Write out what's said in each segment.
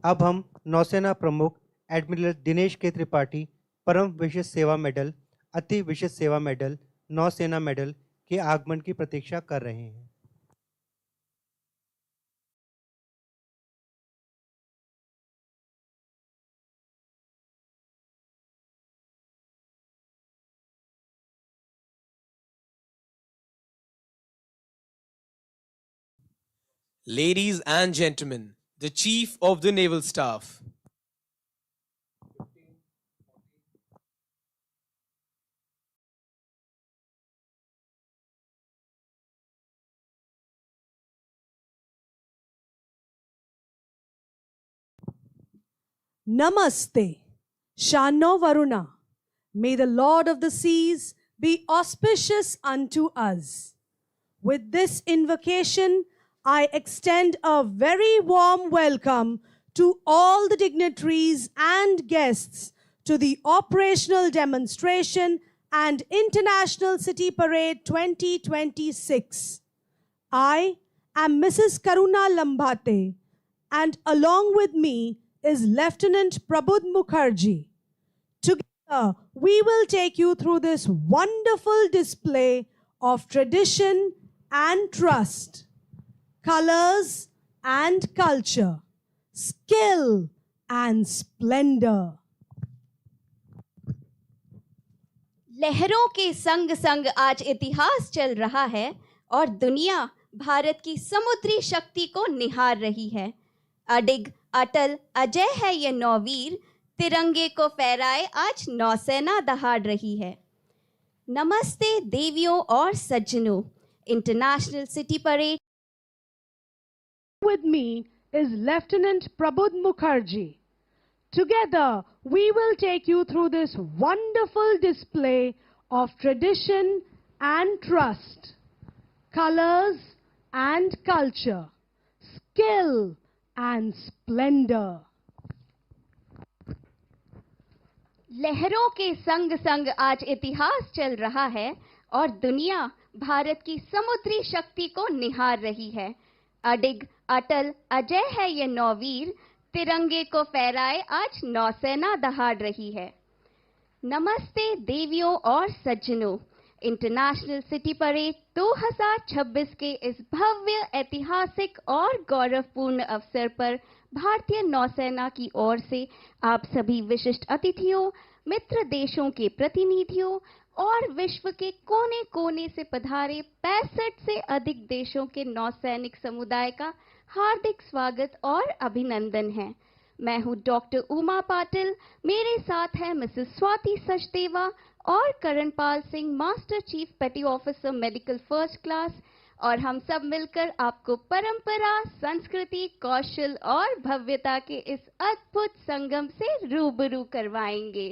अब हम नौसेना प्रमुख एडमिरल दिनेश के त्रिपाठी परम विशिष्ट सेवा मेडल, अति विशिष्ट सेवा मेडल, नौसेना मेडल के आगमन की प्रतीक्षा कर रहे हैं। Ladies and gentlemen, the Chief of the Naval Staff. Namaste, Shano Varuna. May the Lord of the seas be auspicious unto us. With this invocation, I extend a very warm welcome to all the dignitaries and guests to the operational demonstration and International City Parade 2026. I am Mrs. Karuna Lambate, and along with me is Lieutenant Prabodh Mukherjee. Together, we will take you through this wonderful display of tradition and trust, colors and culture, skill and splendor. लहरों के संग संग आज इतिहास चल रहा है और दुनिया भारत की समुद्री शक्ति को निहार रही है। अडिग अटल अजय है ये नौवीर, तिरंगे को फहराए आज नौसेना दहाड़ रही है। नमस्ते देवियों और सज्जनों, international city parade. With me is Lieutenant Prabodh Mukherjee. Together, we will take you through this wonderful display of tradition and trust, colors and culture, skill and splendor. लहरों के संग संग आज इतिहास चल रहा है और दुनिया भारत की समुद्री शक्ति को निहार रही है। अडिग अटल अजय है ये नौवीर, तिरंगे को फहराए आज नौसेना दहाड़ रही है। नमस्ते देवियों और सज्जनों, इंटरनेशनल सिटी परेड 2026 के इस भव्य ऐतिहासिक और गौरवपूर्ण अवसर पर भारतीय नौसेना की ओर से आप सभी विशिष्ट अतिथियों, मित्र देशों के प्रतिनिधियों और विश्व के कोने कोने से पधारे 65 से अधिक देशों के नौसैनिक समुदाय का हार्दिक स्वागत और अभिनंदन है। मैं हूं डॉक्टर उमा पाटिल, मेरे साथ है मिसेस स्वाति सचदेवा और करणपाल सिंह, मास्टर चीफ पेटी ऑफिसर मेडिकल फर्स्ट क्लास, और हम सब मिलकर आपको परंपरा, संस्कृति, कौशल और भव्यता के इस अद्भुत संगम से रूबरू करवाएंगे।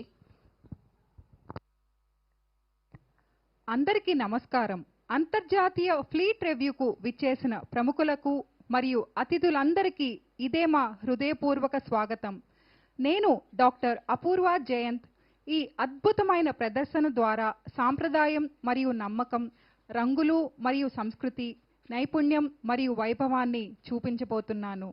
అందరికీ నమస్కారం. అంతర్జాతీయ ఫ్లీట్ రివ్యూకు విచ్చేసిన ప్రముఖులకు మరియు అతిథులందరికీ ఇదే మా హృదయపూర్వక స్వాగతం. నేను డాక్టర్ అపూర్వ జయంత్. ఈ అద్భుతమైన ప్రదర్శన ద్వారా సాంప్రదాయం మరియు నమ్మకం, రంగులు మరియు సంస్కృతి, నైపుణ్యం మరియు వైభవాన్ని చూపించబోతున్నాను.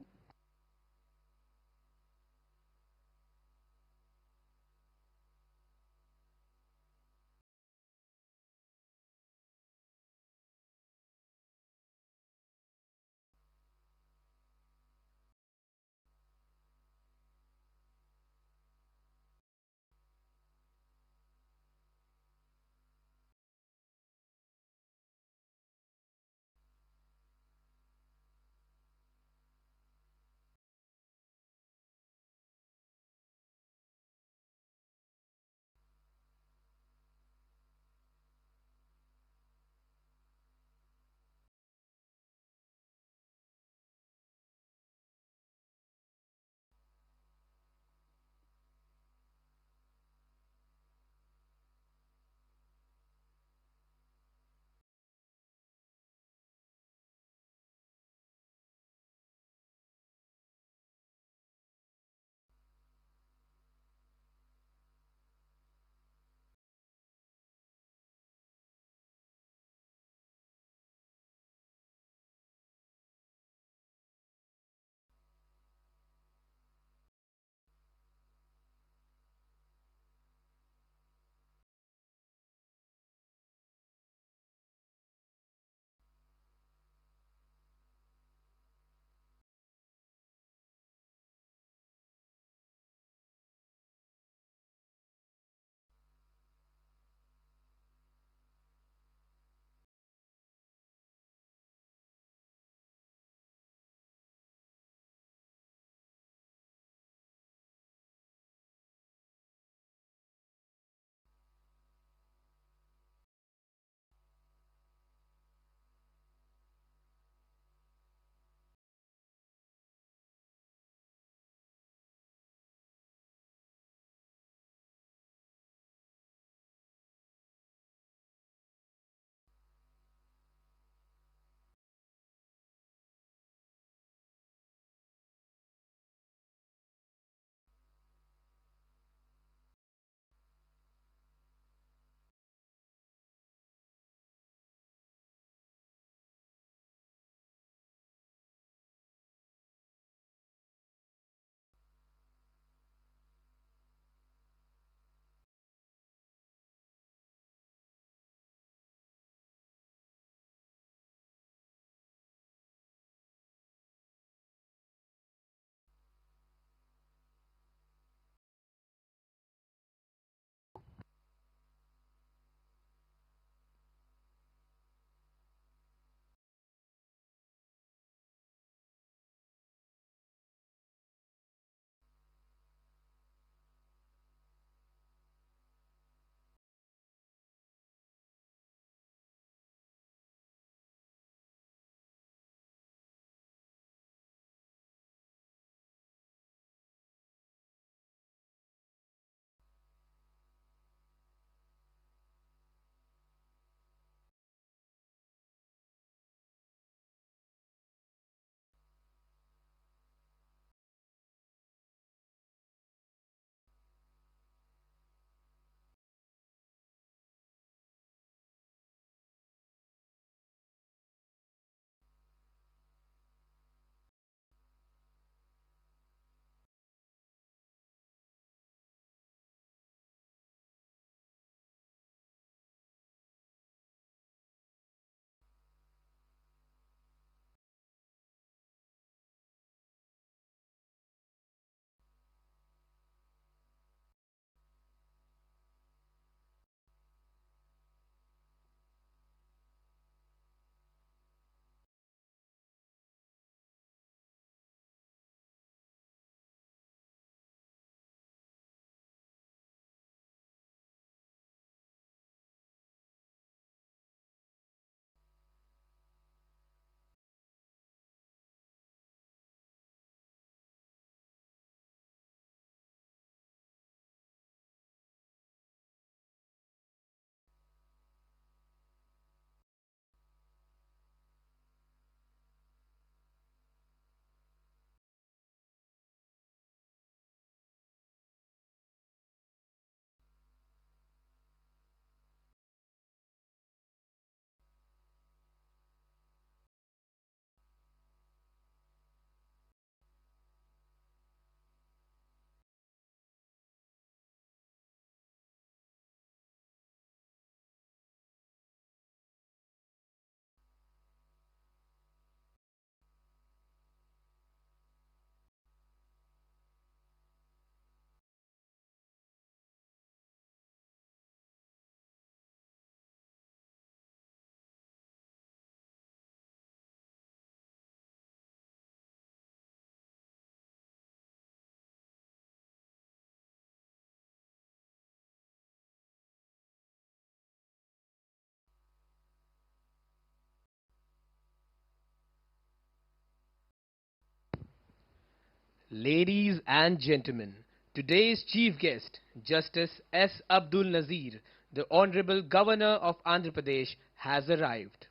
Ladies and gentlemen, today's chief guest, Justice S. Abdul Nazeer, the Honorable Governor of Andhra Pradesh, has arrived.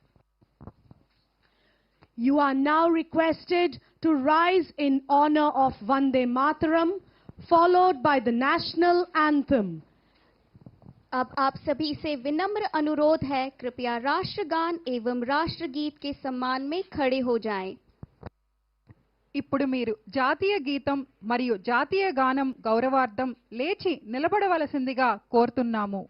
You are now requested to rise in honor of Vande Mataram, followed by the national anthem. अब आप सभी से विनम्र अनुरोध है, कृपया राष्ट्रगान एवं राष्ट्रगीत के सम्मान में खड़े हो जाएं। ఇప్పుడు మీరు జాతీయ గీతం మరియు జాతీయ గానం గౌరవార్థం లేచి నిలబడవలసిందిగా కోరుతున్నాము.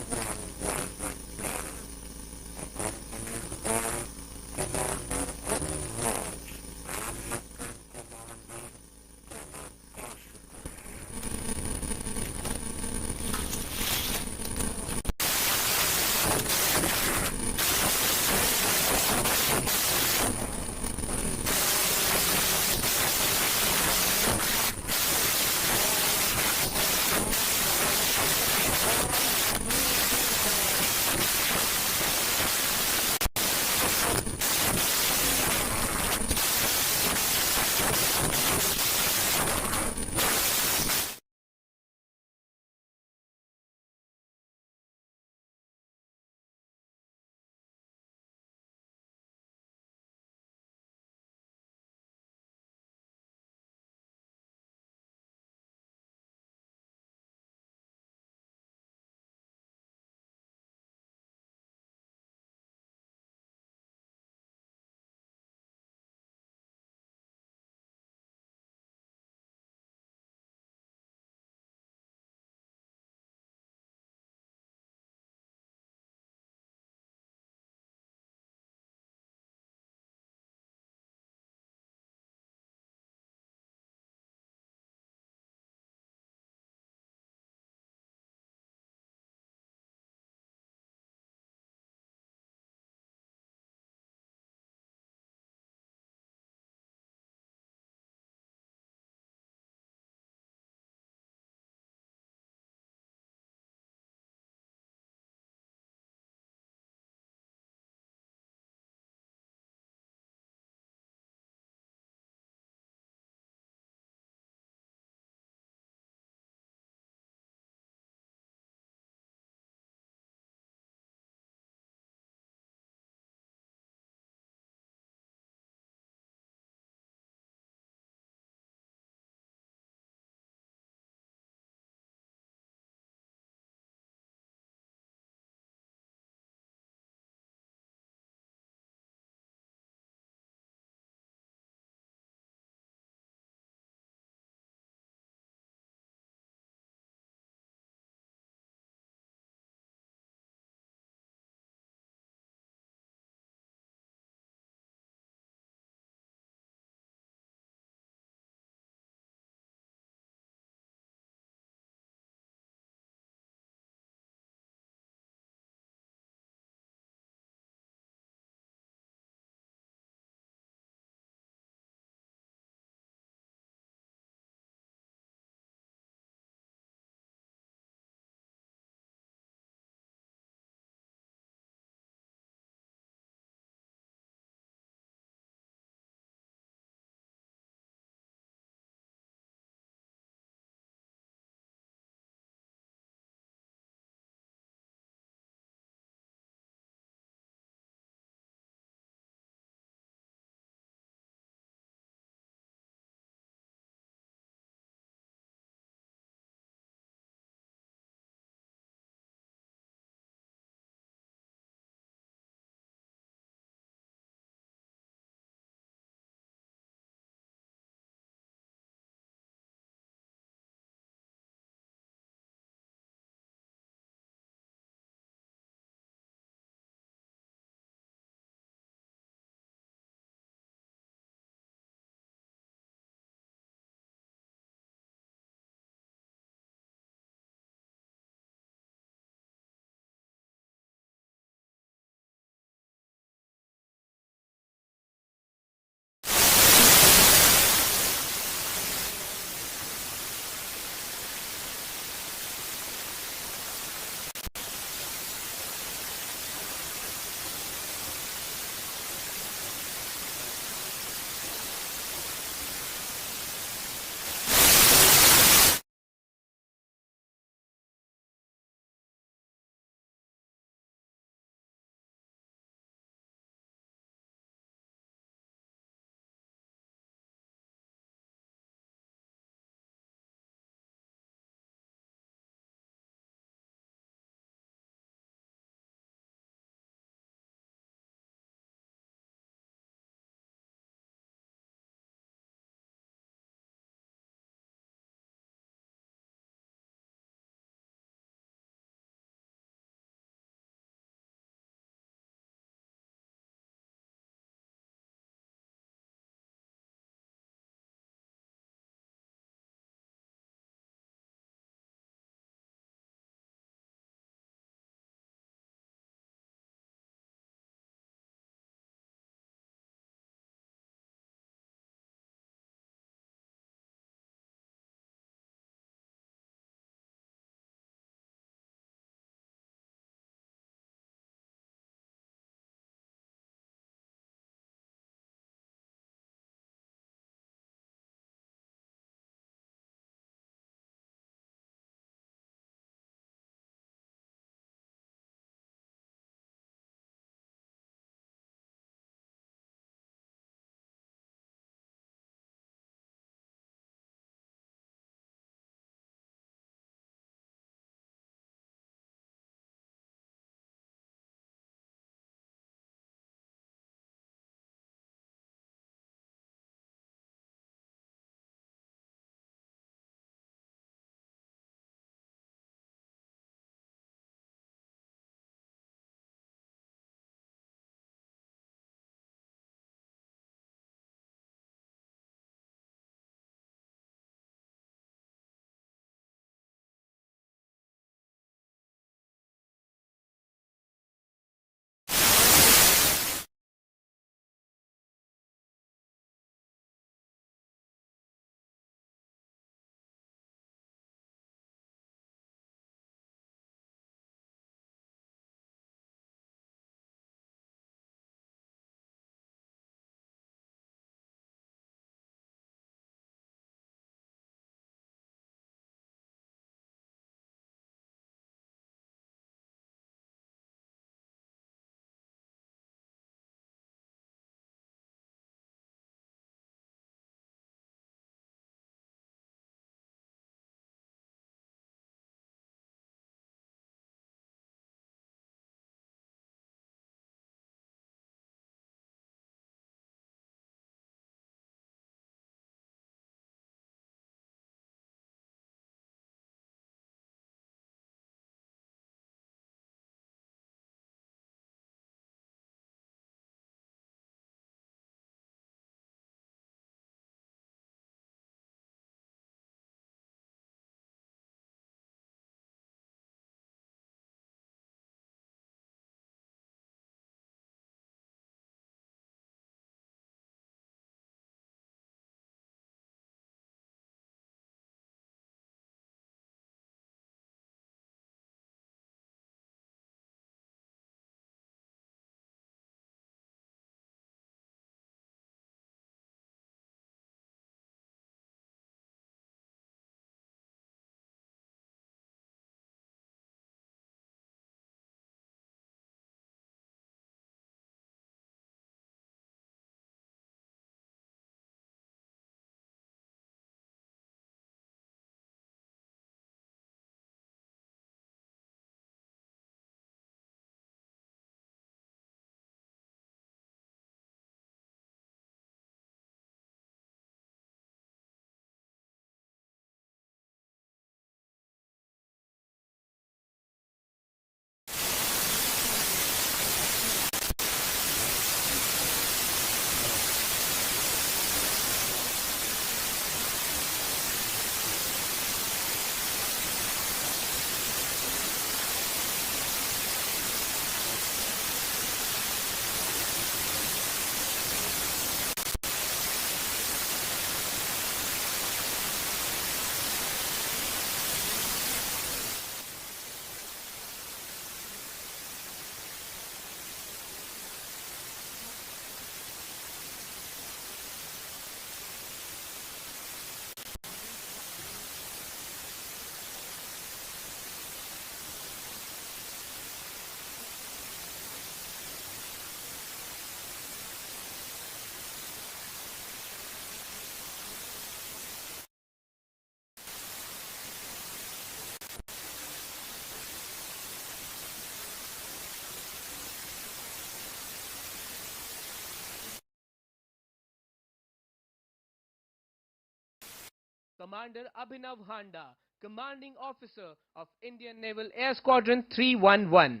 Commander Abhinav Handa, Commanding Officer of Indian Naval Air Squadron 311.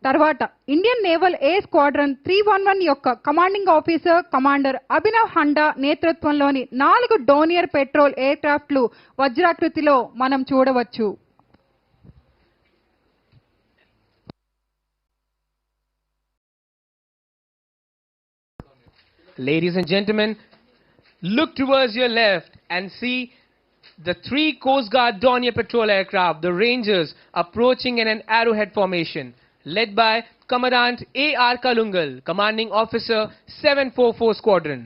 తర్వాత ఇండియన్ నేవల్ ఎయిర్ స్క్వాడ్రన్ 311 యొక్క commanding officer commander Abhinav Honda నేతృత్వంలోని 4 డోనియర్ పెట్రోల్ ఎయిర్ క్రాఫ్ట్లు వజ్రాకృతిలో మనం చూడవచ్చు. Ladies and gentlemen, look towards your left and see the 3 Coast Guard Dornier patrol aircraft, the Rangers, approaching in an arrowhead formation, led by Commandant A.R. Kalungal, Commanding Officer 744 Squadron.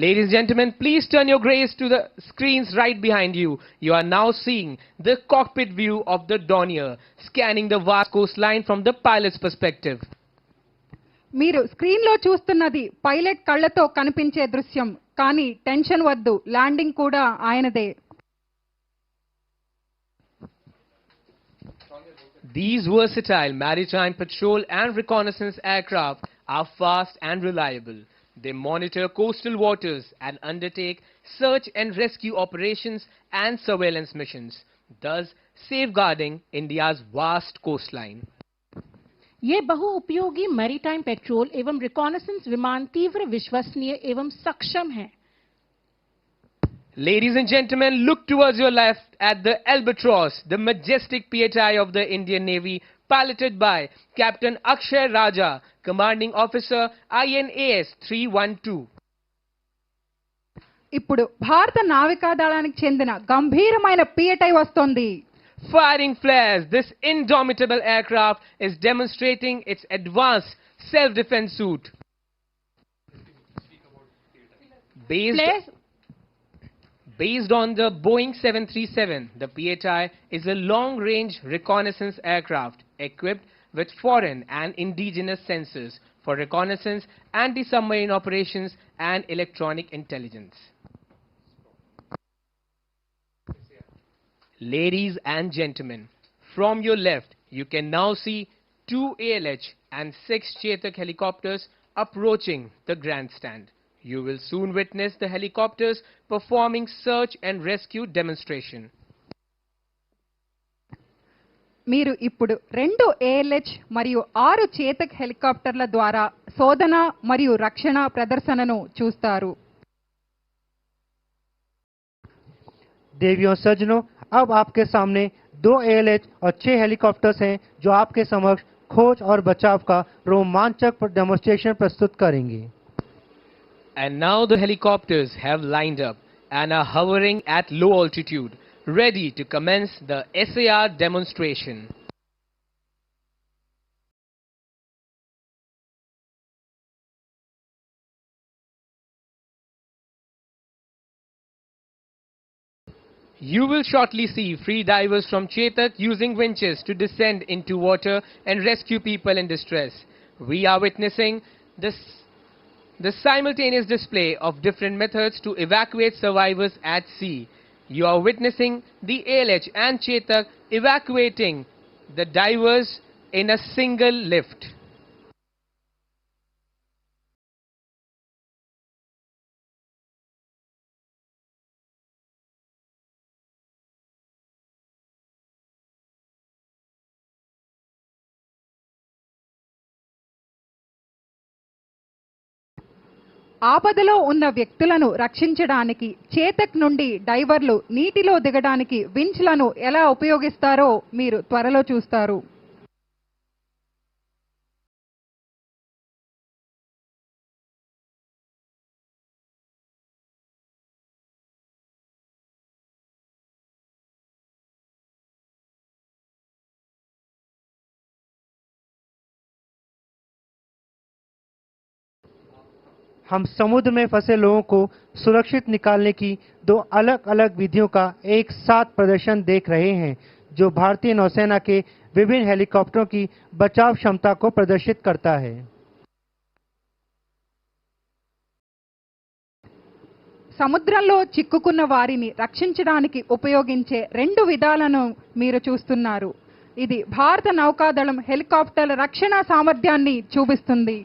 Ladies and gentlemen, please turn your gaze to the screens right behind you. You are now seeing the cockpit view of the Dornier, scanning the vast coastline from the pilot's perspective. మీరు స్క్రీన్లో చూస్తున్నది pilot కళ్ళతో కనిపించే దృశ్యం. కానీ tension వద్దు, landing కూడా ఆయనదే. These versatile maritime patrol and reconnaissance aircraft are fast and reliable. They monitor coastal waters and undertake search and rescue operations and surveillance missions, thus safeguarding India's vast coastline. ये बहुउपयोगी maritime petrol एवं reconnaissance विमान तीव्र विश्वसनीय एवं सक्षम हैं. Ladies and gentlemen, look towards your left at the Albatross, the majestic PHI of the Indian Navy, piloted by Captain Akshay Raja, Commanding Officer INAS 312. ఇప్పుడు భారత నావికాదళానికి చెందిన గంభీరమైన పిఎటై వస్తోంది. Firing flares, this indomitable aircraft is demonstrating its advanced self-defense suit. Based on the Boeing 737, the PHI is a long-range reconnaissance aircraft equipped with foreign and indigenous sensors for reconnaissance, anti-submarine operations and electronic intelligence. Ladies and gentlemen, from your left, you can now see 2 ALH and 6 Chetak helicopters approaching the grandstand. You will soon witness the helicopters performing search and rescue demonstration. మీరు ఇప్పుడు 2 ALH మరియు 6 చేతక్ హెలికాప్టర్ల ద్వారా శోధన మరియు రక్షణ ప్రదర్శనను చూస్తారు. देवियों सज्जनों, अब आपके सामने 2 ALH और 6 हेलीकॉप्टर्स हैं जो आपके समक्ष खोज और बचाव का रोमांचक डेमोन्स्ट्रेशन प्रस्तुत करेंगे. And now the helicopters have lined up and are hovering at low altitude, ready to commence the SAR demonstration. You will shortly see free divers from Chetak using winches to descend into water and rescue people in distress. We are witnessing the simultaneous display of different methods to evacuate survivors at sea. You are witnessing the ALH and Chetak evacuating the divers in a single lift. ఆపదలో ఉన్న వ్యక్తులను రక్షించడానికి చేతక్ నుండి డైవర్లు నీటిలో దిగడానికి వించ్లను ఎలా ఉపయోగిస్తారో మీరు త్వరలో చూస్తారు. हम समुद्र में फंसे लोगों को सुरक्षित निकालने की 2 अलग-अलग विधियों का एक साथ प्रदर्शन देख रहे हैं, जो भारतीय नौसेना के विभिन्न हेलीकॉप्टरों की बचाव क्षमता को प्रदर्शित करता है. సముద్రంలో చిక్కుకున్న వారిని రక్షించడానికి ఉపయోగించే 2 విధాలను మీరు చూస్తున్నారు. ఇది భారత నౌకాదళం హెలికాప్టర్ల రక్షణ సామర్థ్యాన్ని చూపిస్తుంది.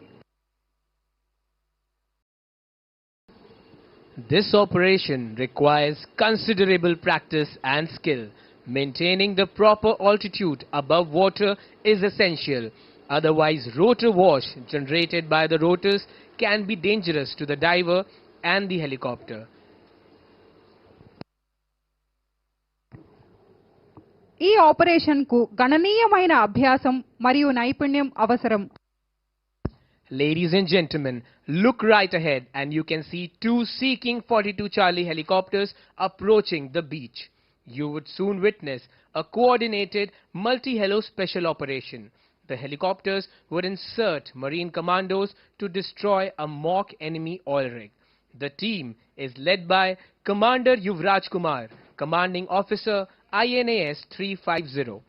This operation requires considerable practice and skill. Maintaining the proper altitude above water is essential. Otherwise, rotor wash generated by the rotors can be dangerous to the diver and the helicopter. ఈ operation కు గణనీయమైన అభ్యాసం మరియు నైపుణ్యం అవసరం. Ladies and gentlemen, look right ahead and you can see two Sea-King 42 Charlie helicopters approaching the beach. You would soon witness a coordinated multi-helo special operation. The helicopters would insert Marine commandos to destroy a mock enemy oil rig. The team is led by Commander Yuvraj Kumar, Commanding Officer INAS 350.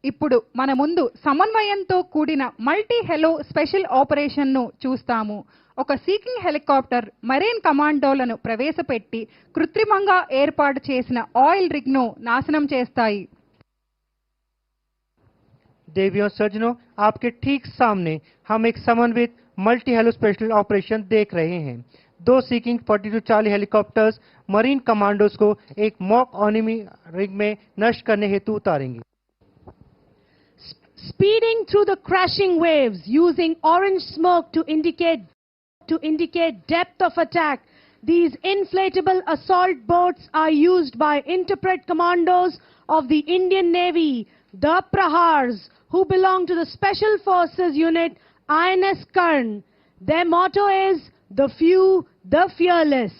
ఇప్పుడు మన ముందు సమన్వయంతో కూడిన multi hello special ఆపరేషన్ను చూస్తాము. ఒక seeking helicopter marine కమాండోలను ప్రవేశపెట్టి కృత్రిమంగా ఏర్పాటు చేసిన ఆయిల్ రిగ్ను నాశనం చేస్తాయి. देवियों सज्जनों, आपके ठीक सामने हम एक समन्वित मल्टी हेलो स्पेशल ऑपरेशन देख रहे हैं. दो seeking 42 Charlie helicopters marine commandos को एक मॉक एनिमी रिग में नष्ट करने हेतु उतारेंगे. Speeding through the crashing waves using orange smoke to indicate depth of attack, these inflatable assault boats are used by interpret commandos of the Indian Navy, the Prahars, who belong to the Special Forces Unit INS Karn. Their motto is the few, the fearless.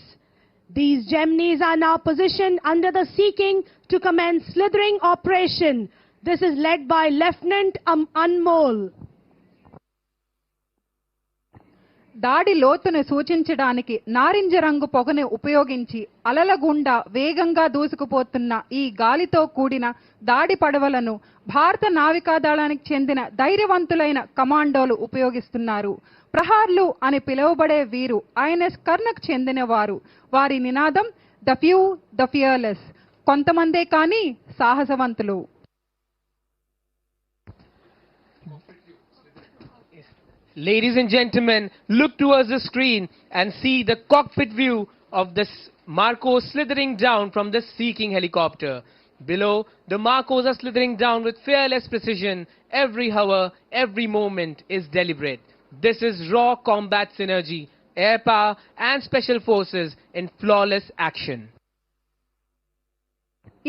These Geminies are now positioned under the Sea-King to commence slithering operation. This is led by Lieutenant Anmol. దాడి లోతును సూచించడానికి నారింజ రంగు పొగను ఉపయోగించి అలల గుండా వేగంగా దూసుకుపోతున్న ఈ గాలితో కూడిన దాడి పడవలను భారత నావికాదళానికి చెందిన ధైర్యవంతులైన కమాండోలు ఉపయోగిస్తున్నారు. ప్రహార్లు అని పిలువబడే వీరు ఐఎన్ఎస్ కర్ణకు చెందిన వారు. వారి నినాదం ద ఫ్యూ, ద ఫియర్లెస్. కొంతమందే కానీ సాహసవంతులు. Ladies and gentlemen, look towards the screen and see the cockpit view of this Marcos slithering down from the Sea-King helicopter. Below, the Marcos are slithering down with fearless precision. Every hour, every moment is deliberate. This is raw combat synergy, air power and special forces in flawless action.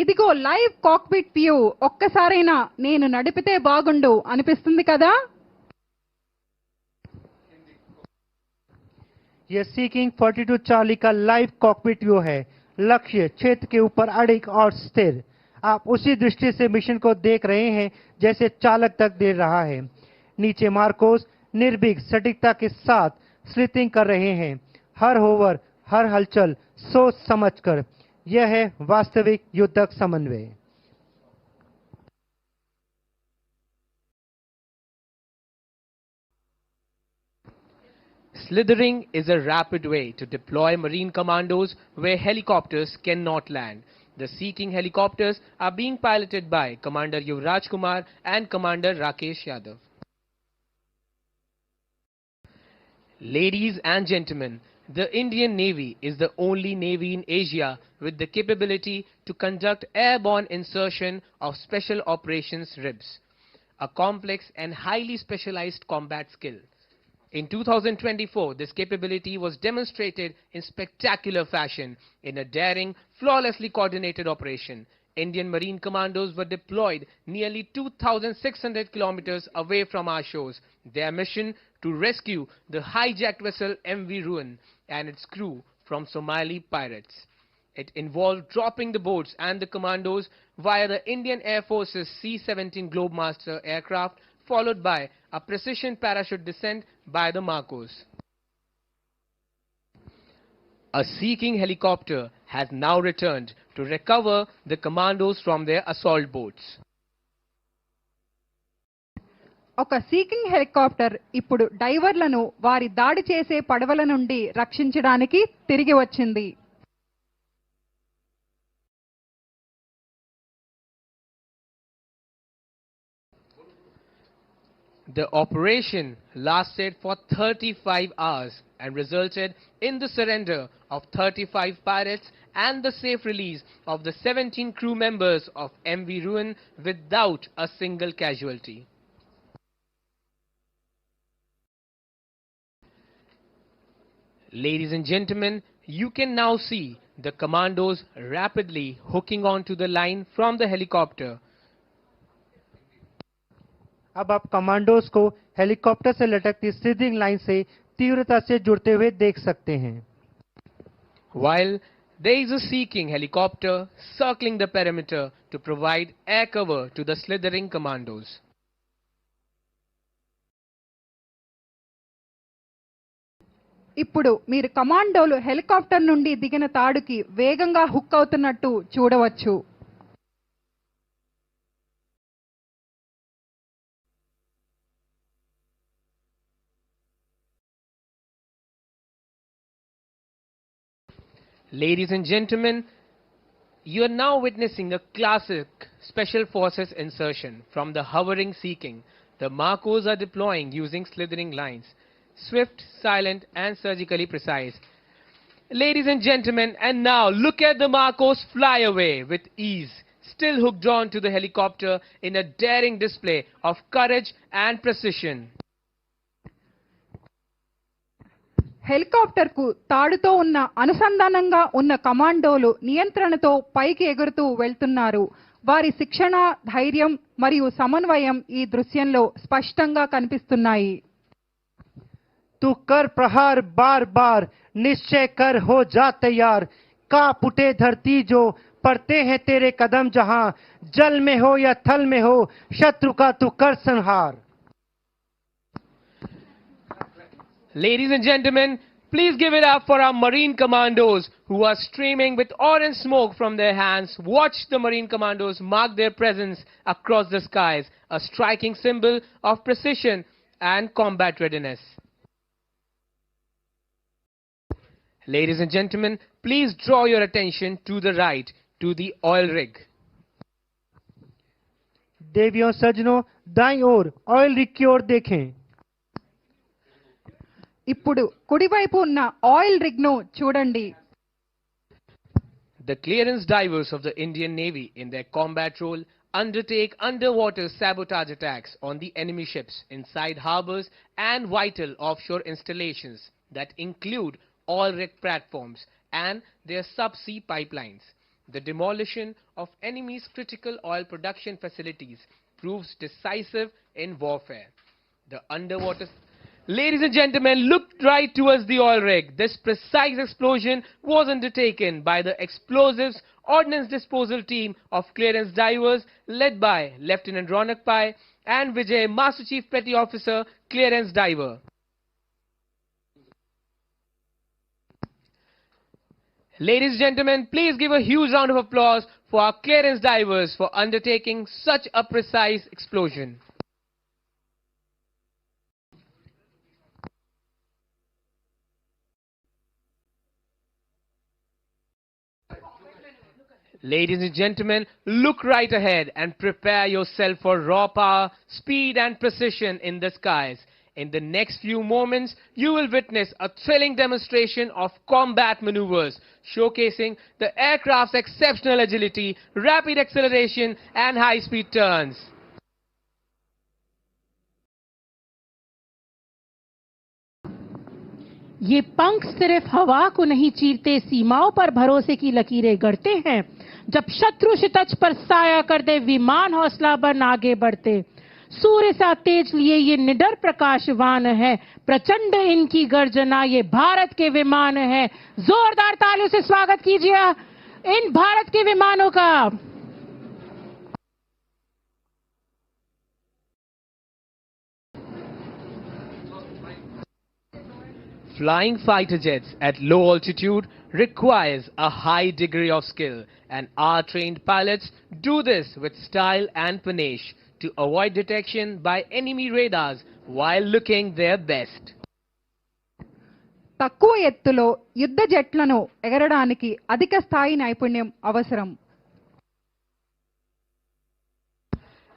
ఇదిగో live cockpit view. ఒక్కసారైనా నేను నడిపితే బాగుండు అనిపిస్తుంది కదా. यह seeking 42 Charlie का live cockpit view है. लक्ष्य क्षेत्र के ऊपर अड़िग और स्थिर. आप उसी दृष्टि से मिशन को देख रहे हैं जैसे चालक तक दे रहा है. नीचे मार्कोस निर्भीक सटीकता के साथ स्लिथिंग कर रहे हैं. हर होवर, हर हलचल सोच समझकर. यह है वास्तविक युद्धक समन्वय. Slithering is a rapid way to deploy marine commandos where helicopters cannot land. The Sea-King helicopters are being piloted by Commander Yuvraj Kumar and Commander Rakesh Yadav. Ladies and gentlemen, the Indian Navy is the only navy in Asia with the capability to conduct airborne insertion of Special Operations RIBS, a complex and highly specialized combat skill. In 2024, this capability was demonstrated in spectacular fashion in a daring, flawlessly coordinated operation. Indian Marine Commandos were deployed nearly 2,600 kilometers away from our shores. Their mission to rescue the hijacked vessel MV Ruin and its crew from Somali pirates. It involved dropping the boats and the commandos via the Indian Air Force's C-17 Globemaster aircraft, followed by a precision parachute descent by the Marcos. A Sea-King helicopter has now returned to recover the commandos from their assault boats. ఒక seeking helicopter ఇప్పుడు డైవర్లను వారి దాడి చేసే పడవల నుండి రక్షించడానికి తిరిగి వచ్చింది. The operation lasted for 35 hours and resulted in the surrender of 35 pirates and the safe release of the 17 crew members of MV Ruin without a single casualty. Ladies and gentlemen, you can now see the commandos rapidly hooking onto the line from the helicopter. अब आप commandos को helicopter से लटकती seeding line से तीव्रता से जुड़ते हुए देख सकते हैं. While there is a Sea King helicopter circling the perimeter to provide air cover to the slithering commandos. ఇప్పుడు మీరు కమాండోలు హెలికాప్టర్ నుండి దిగిన తాడుకి వేగంగా హుక్ అవుతున్నట్టు చూడవచ్చు. Ladies and gentlemen, you are now witnessing a classic Special Forces insertion from the hovering Sea King. The Marcos are deploying using slithering lines. Swift, silent and surgically precise. Ladies and gentlemen, and now look at the Marcos fly away with ease, still hooked on to the helicopter in a daring display of courage and precision. Helicopter కు తాడుతో ఉన్న అనుసంధానంగా ఉన్న కమాండోలు నియంత్రణతో పైకి ఎగురుతూ వెళ్తున్నారు. వారి శిక్షణ, ధైర్యం మరియు సమన్వయం ఈ దృశ్యంలో స్పష్టంగా కనిపిస్తున్నాయి. तू कर प्रहार बार बार, निश्चय कर हो जा तैयार, कांप उठे धरती जो पड़ते हैं तेरे कदम, जहां जल में हो या थल में हो शत्रु का तू कर संहार. Ladies and gentlemen, please give it up for our Marine Commandos who are streaming with orange smoke from their hands. Watch the Marine Commandos mark their presence across the skies, a striking symbol of precision and combat readiness. Ladies and gentlemen, please draw your attention to the right, to the oil rig. देवियों सज्जनों, दाईं ओर oil rig की ओर देखें. ఇప్పుడు కుడివైపు ఉన్న oil rig ను చూడండి. The clearance divers of the Indian Navy in their combat role undertake underwater sabotage attacks on the enemy ships inside harbors and vital offshore installations that include oil rig platforms and their subsea pipelines. The demolition of enemy's critical oil production facilities proves decisive in warfare. The underwater... Ladies and gentlemen, look right towards the oil rig. This precise explosion was undertaken by the Explosives Ordnance Disposal Team of clearance divers led by Lieutenant Ronak Pai and Vijay, Master Chief Petty Officer, Clearance Diver. Ladies and gentlemen, please give a huge round of applause for our clearance divers for undertaking such a precise explosion. Ladies and gentlemen, look right ahead and prepare yourself for raw power, speed and precision in the skies. In the next few moments, you will witness a thrilling demonstration of combat maneuvers, showcasing the aircraft's exceptional agility, rapid acceleration and high-speed turns. ये पंख सिर्फ हवा को नहीं चीरते, सीमाओं पर भरोसे की लकीरें गढ़ते हैं. जब शत्रु शितज पर साया कर दे, विमान हौसला बन आगे बढ़ते. सूर्य सा तेज लिए ये निडर प्रकाशवान है, प्रचंड इनकी गर्जना ये भारत के विमान है. जोरदार तालियों से स्वागत कीजिए इन भारत के विमानों का. Flying fighter jets at low altitude requires a high degree of skill, and our trained pilots do this with style and panache to avoid detection by enemy radars while looking their best. తక్కువ ఎత్తులో యుద్ధ జెట్లను ఎగరడానికి అధిక స్థాయి నైపుణ్యం అవసరం.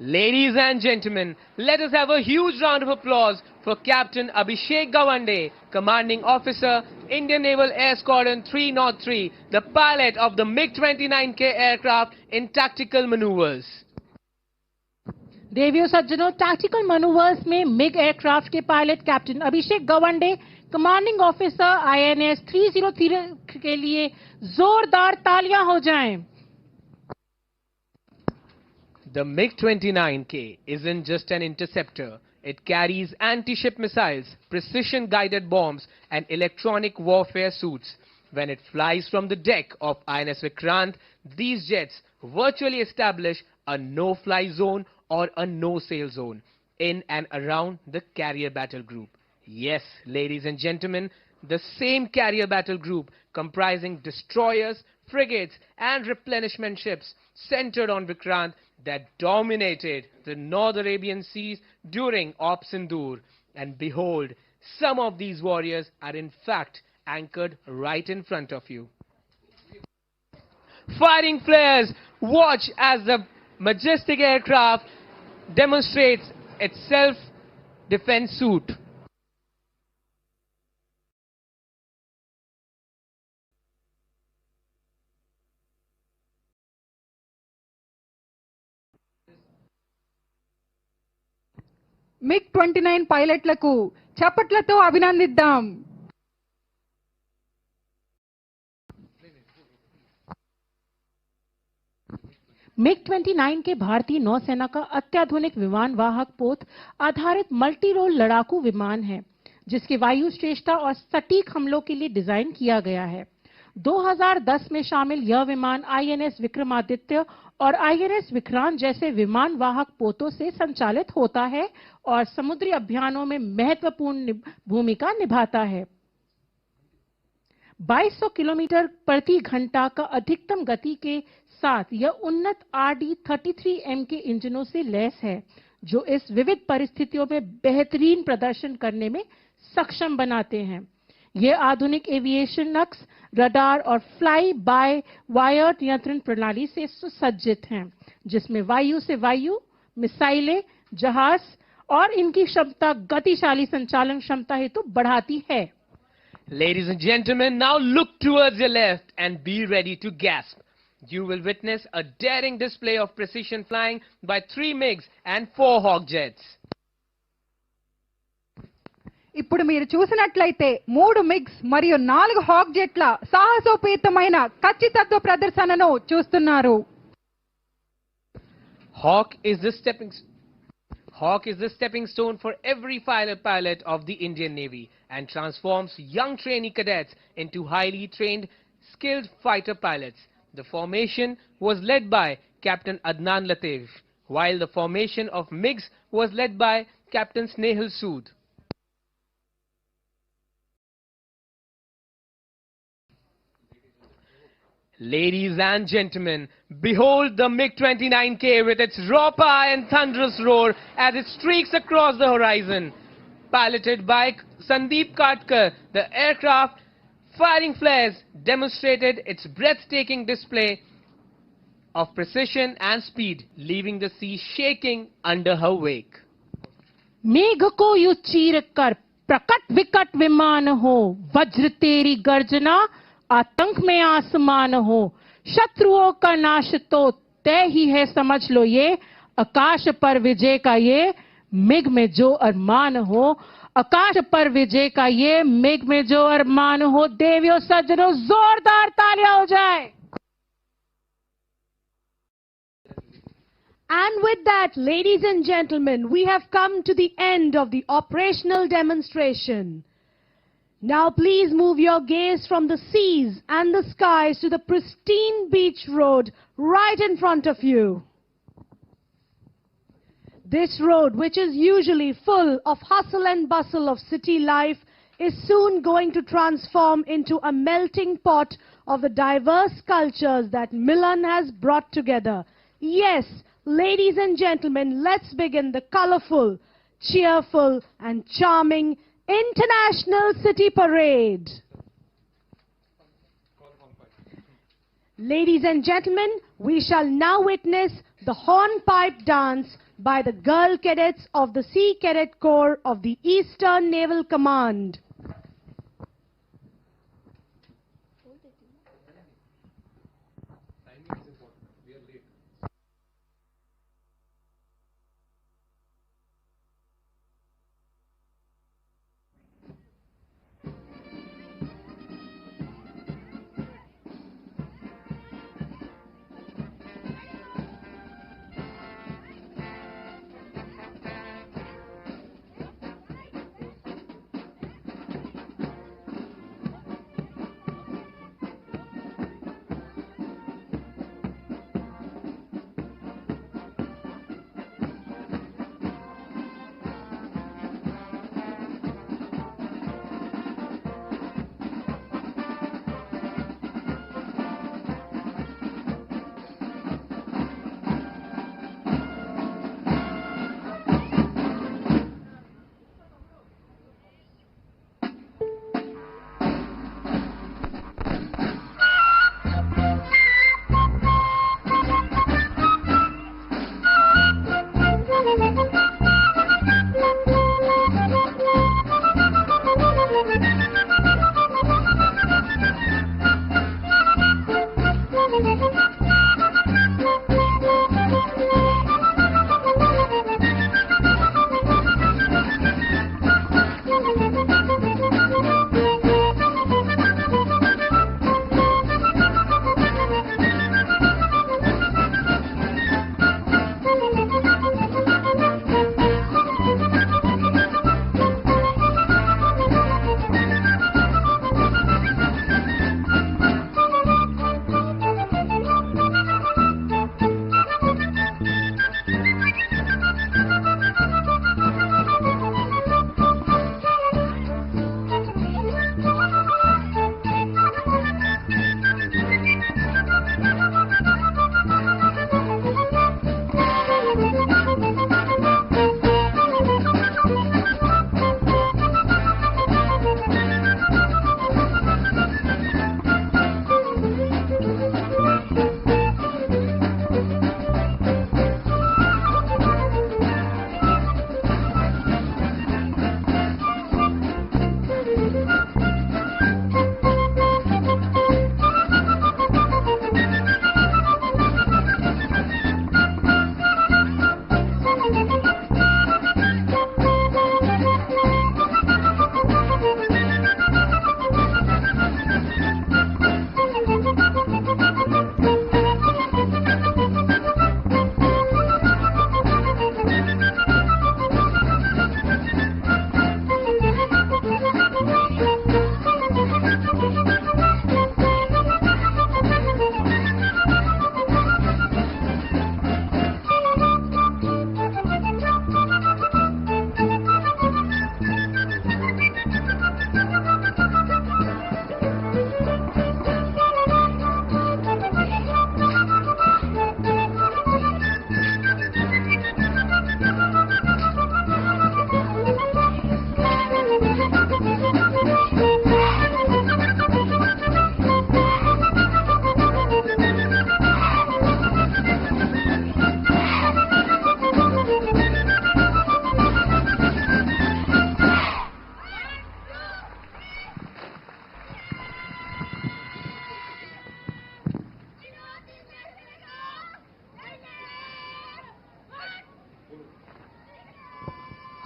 Ladies and gentlemen, let us have a huge round of applause for Captain Abhishek Gawande, Commanding Officer, Indian Naval Air Squadron 303, the pilot of the MiG-29K aircraft in tactical maneuvers. देवियों सज्जनों, tactical manoeuvres में MiG aircraft के pilot captain अभिषेक Gawande, commanding officer INS 303 के लिए जोरदार तालियां हो जाएं। The MiG-29K isn't just an interceptor. It carries anti-ship missiles, precision-guided bombs, and electronic warfare suits. When it flies from the deck of INS Vikrant, these jets virtually establish a no-fly zone or a no-sail zone in and around the carrier battle group. Yes, ladies and gentlemen, the same carrier battle group comprising destroyers, frigates, and replenishment ships centered on Vikrant that dominated the North Arabian Seas during Op Sindoor. And behold, some of these warriors are in fact anchored right in front of you. Fighting flares, watch as the majestic aircraft demonstrates its self-defense suit. MiG-29 పైలట్లకు చప్పట్లతో అభినందిద్దాం. MiG-29 के भारतीय नौसेना का अत्याधुनिक विमान वाहक पोत आधारित मल्टी रोल लड़ाकू विमान है, जिसके वायु श्रेष्ठता और सटीक हमलों के लिए डिजाइन किया गया है। 2010 में शामिल यह विमान INS विक्रमादित्य और INS विक्रांत जैसे विमान वाहक पोतों से संचालित होता है और समुद्री अभियानों में महत्वपूर्ण भूमिका निभाता है। 2200 किलोमीटर प्रति घंटा का अधिकतम गति के साथ यह उन्नत RD-33M के इंजनों से लैस है, जो इस विविध परिस्थितियों में बेहतरीन प्रदर्शन करने में सक्षम बनाते हैं। ये आधुनिक एविएशन नक्स, रडार और फ्लाई बाय वायर नियंत्रण प्रणाली से सुसज्जित हैं, जिसमें वायु से वायु मिसाइलें, जहाज और इनकी क्षमता गतिशाली संचालन क्षमता हेतु बढ़ाती है। Ladies and gentlemen, now look towards your left and be ready to gasp. You will witness a daring display of precision flying by 3 MiGs and 4 Hawk jets. ఇప్పుడు మీరు చూసినట్లయితే 3 మిగ్స్ మరియు 4 హాక్ జెట్ల సాహసోపేతమైన ఖచ్చితత్వ ప్రదర్శనను చూస్తున్నారు. Hawk is the stepping stone for every pilot of the Indian Navy and transforms young trainee cadets into highly trained, skilled fighter pilots. The formation was led by Captain Adnan Latif, while the formation of MiGs was led by Captain Snehal Sood. Ladies and gentlemen, behold the MiG-29K with its raw power and thunderous roar as it streaks across the horizon. Piloted by Sandeep Katkar, the aircraft firing flares demonstrated its breathtaking display of precision and speed, leaving the sea shaking under her wake. मेघ को you चीर कर प्रकट विकट विमान हो, वज्र तेरी गर्जना आतंक में आसमान हो, शत्रुओं का नाश तो तय ही है समझ लो ये, आकाश पर विजय का ये मिग में जो अरमान हो, आकाश पर विजय का ये मिग में जो अरमान हो। देवियों सज्जनों, जोरदार तालियां हो जाए। And with that, ladies and gentlemen, we have come to the end of the operational demonstration. Now please move your gaze from the seas and the skies to the pristine beach road right in front of you. This road, which is usually full of hustle and bustle of city life, is soon going to transform into a melting pot of the diverse cultures that Milan has brought together. Yes, ladies and gentlemen, let's begin the colorful, cheerful and charming International City Parade. Ladies and gentlemen, we shall now witness the hornpipe dance by the girl cadets of the Sea Cadet Corps of the Eastern Naval Command.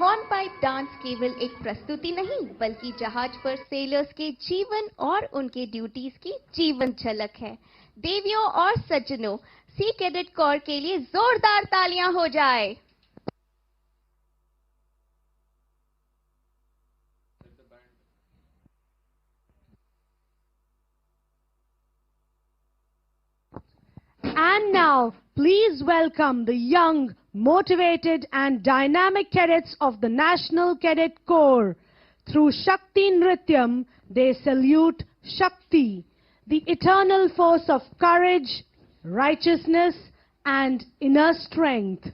Hornpipe dance केवल एक प्रस्तुति नहीं बल्कि जहाज पर sellers के जीवन और उनके ड्यूटीज की जीवन झलक है। देवियों और सज्जनों, सी कैडेट कोर के लिए जोरदार तालियां हो जाए। And now, please welcome the young, motivated and dynamic cadets of the National Cadet Corps. Through Shakti Nrityam, they salute Shakti, the eternal force of courage, righteousness and inner strength.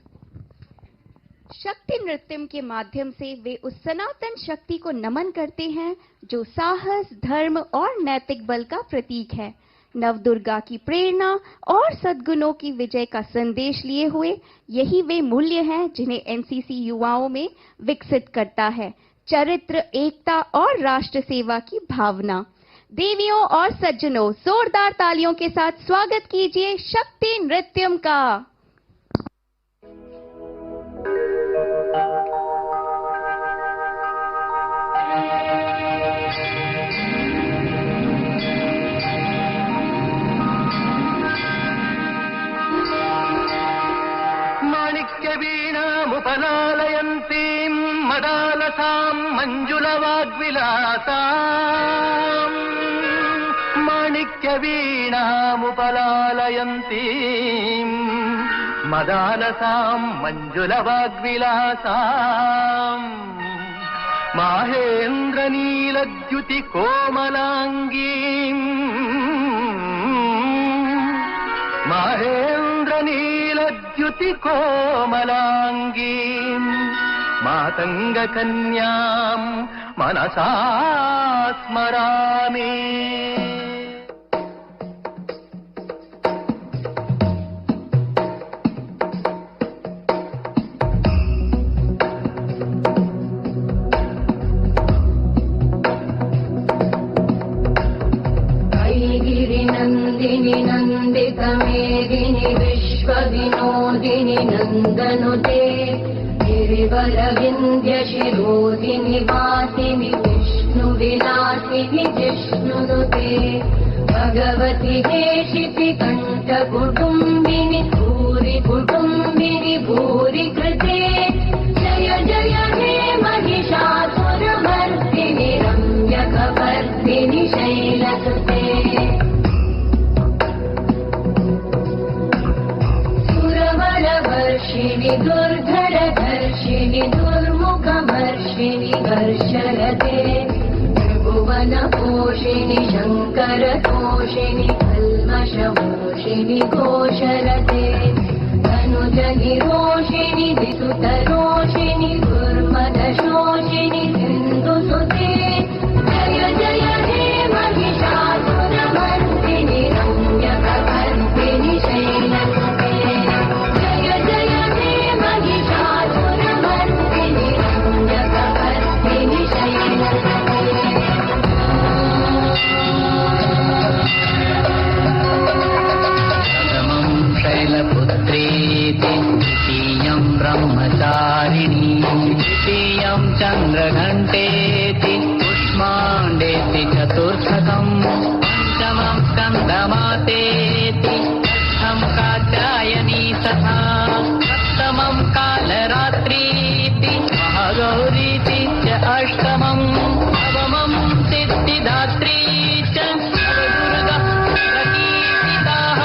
शक्ति नृत्यम के माध्यम से वे उस सनातन शक्ति को नमन करते हैं जो साहस, धर्म और नैतिक बल का प्रतीक है। नवदुर्गा की प्रेरणा और सद्गुणों की विजय का संदेश लिए हुए यही वे मूल्य हैं जिन्हें एनसीसी युवाओं में विकसित करता है। चरित्र, एकता और राष्ट्र सेवा की भावना। देवियों और सज्जनों, जोरदार तालियों के साथ स्वागत कीजिए शक्ति नृत्यम का। वीणामुपलालयन्तीं मदालसां मञ्जुलवाग्विलासाम् माणिक्यवीणामुपलालयन्तीं मदालसां मञ्जुलवाग्विलासाम् माहेन्द्रनीलद्युतिकोमलाङ्गीम् माहेन्द्रनीलद्युतिकोमलाङ्गीम् मातङ्गकन्यां मनसा स्मरामि। गिरिनन्दिनि नन्दितमेदिनि विश्वविनोदिनि नन्दनुते गिरिवरविन्द्यशिरोदिनि वासिनि विष्णुविलासिनि जिष्णुनुते भगवति हेशिति कण्ठकुटुम्बिनि भूरि कुटुम्बिनि भूरि कृते जय जय हे महिषासुरमर्दिनि रम्यकवर्दिनि शैलसुते सुरवरवर्षिणि दुर्धरधर्षिणि दुर्मुखमर्षिणि वर्षरते त्रिभुवनपोषिणि शङ्करतोषिणि कल्मषमोषिणि घोषरते तनुजनिरोषिणि विसुतरोषिणि दुर्मदशोषिणि सिन्धुसुते जय जय हे महिषासुरमर्दिनि रम्यकवर्दिनि शैलसुते जय जय हे महिषासुरमर्दिनि रम्यकवर्दिनि शैलसुते। शैलपुत्रेति द्वितीयं ब्रह्मचारिणी तृतीयं चन्द्रघण्टेति कुष्माण्डेति चतुर्थकम् पञ्चमं स्कन्दमातेति षष्ठं कात्यायनी तथा सप्तमं कालरात्रीति महागौरीति च अष्टमं नवमं सिद्धिदात्री च Navdurga प्रकीर्तिताः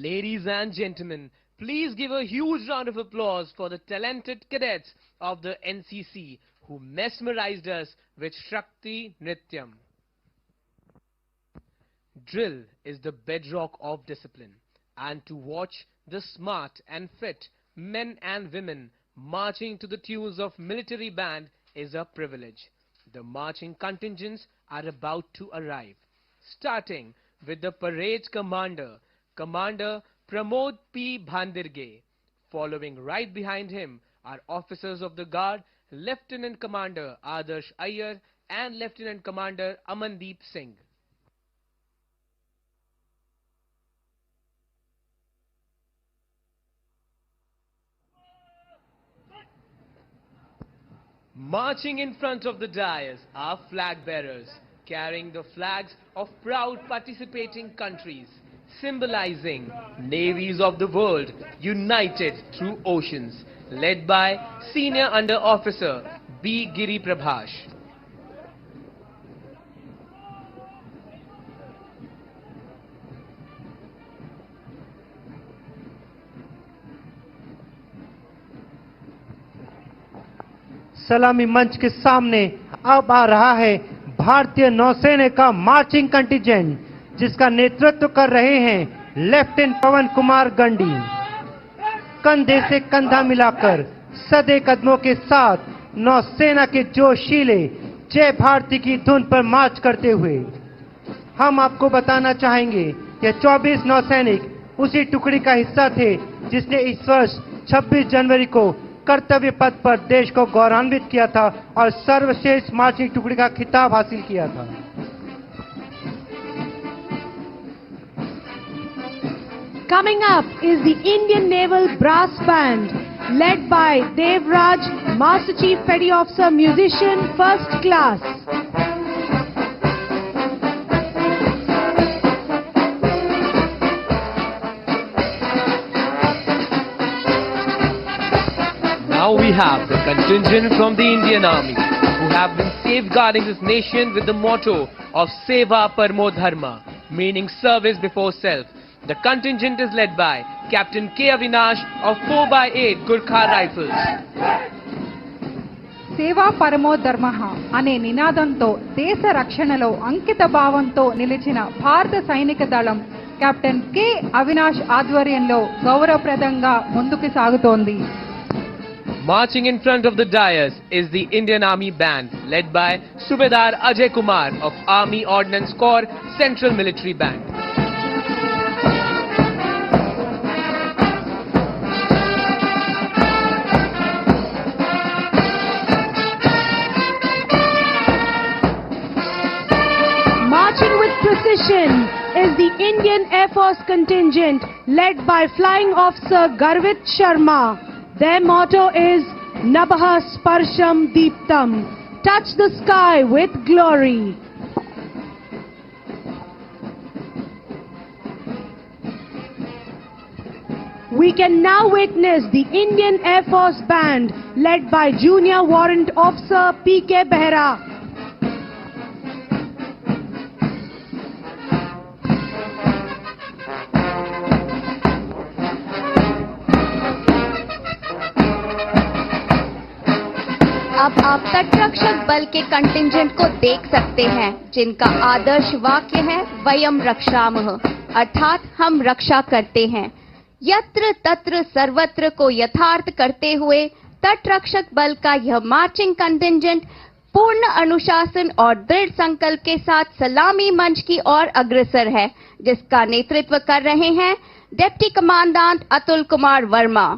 Ladies and gentlemen, please give a huge round of applause for the talented cadets of the NCC who mesmerized us with Shakti Nrityam. Drill is the bedrock of discipline, and to watch the smart and fit men and women marching to the tunes of military band is a privilege. The marching contingents are about to arrive, starting with the parade commander, Commander Pramod P. Bhandirge. Following right behind him are officers of the guard, Lieutenant Commander Adarsh Iyer and Lieutenant Commander Amandeep Singh. Marching in front of the dais are flag bearers, carrying the flags of proud participating countries, symbolizing navies of the world united through oceans, led by Senior Under Officer B. Giri Prabhash. सलामी मंच के सामने अब आ रहा है भारतीय नौसेना का मार्चिंग कंटिजेंट, जिसका नेतृत्व कर रहे हैं लेफ्टिनेंट पवन कुमार गंडी। कंधे से कंधा मिलाकर सदे कदमों के साथ नौसेना के जोशीले जय भारती की धुन पर मार्च करते हुए हम आपको बताना चाहेंगे कि 24 नौसैनिक उसी टुकड़ी का हिस्सा थे जिसने इस वर्ष 26 जनवरी को कर्तव्य पथ पर देश को गौरवान्वित किया था और सर्वश्रेष्ठ मार्चिंग टुकड़ी का खिताब हासिल किया था। Coming up is the Indian Naval Brass Band, led by Devraj, Master Chief Petty Officer, Musician, First Class. Now we have the contingent from the Indian Army, who have been safeguarding this nation with the motto of Seva Parmo Dharma, meaning service before self. The contingent is led by Captain K. Avinash of 4x8 Gurkha Rifles. సేవా పరమో ధర్మః అనే నినాదంతో దేశ రక్షణలో అంకిత భావంతో నిలిచిన భారత సైనిక దళం కెప్టెన్ కె అవినాష్ ఆధ్వర్యంలో గౌరవప్రదంగా ముందుకు సాగుతోంది. Marching in front of the dais is the Indian Army Band, led by Subedar Ajay Kumar of Army Ordnance Corps Central Military Band. Marching with precision is the Indian Air Force contingent, led by Flying Officer Garvit Sharma. Their motto is Nabha Sparsham Deeptam, touch the sky with glory. We can now witness the Indian Air Force Band, led by Junior Warrant Officer P.K. Behra. अब आप तटरक्षक बल के contingent को देख सकते हैं, जिनका आदर्श वाक्य है वयम रक्षामः, अर्थात हम रक्षा करते हैं। यत्र तत्र सर्वत्र को यथार्थ करते हुए तटरक्षक बल का यह मार्चिंग कंटिंजेंट पूर्ण अनुशासन और दृढ़ संकल्प के साथ सलामी मंच की ओर अग्रसर है, जिसका नेतृत्व कर रहे हैं deputy commandant Atul Kumar Verma.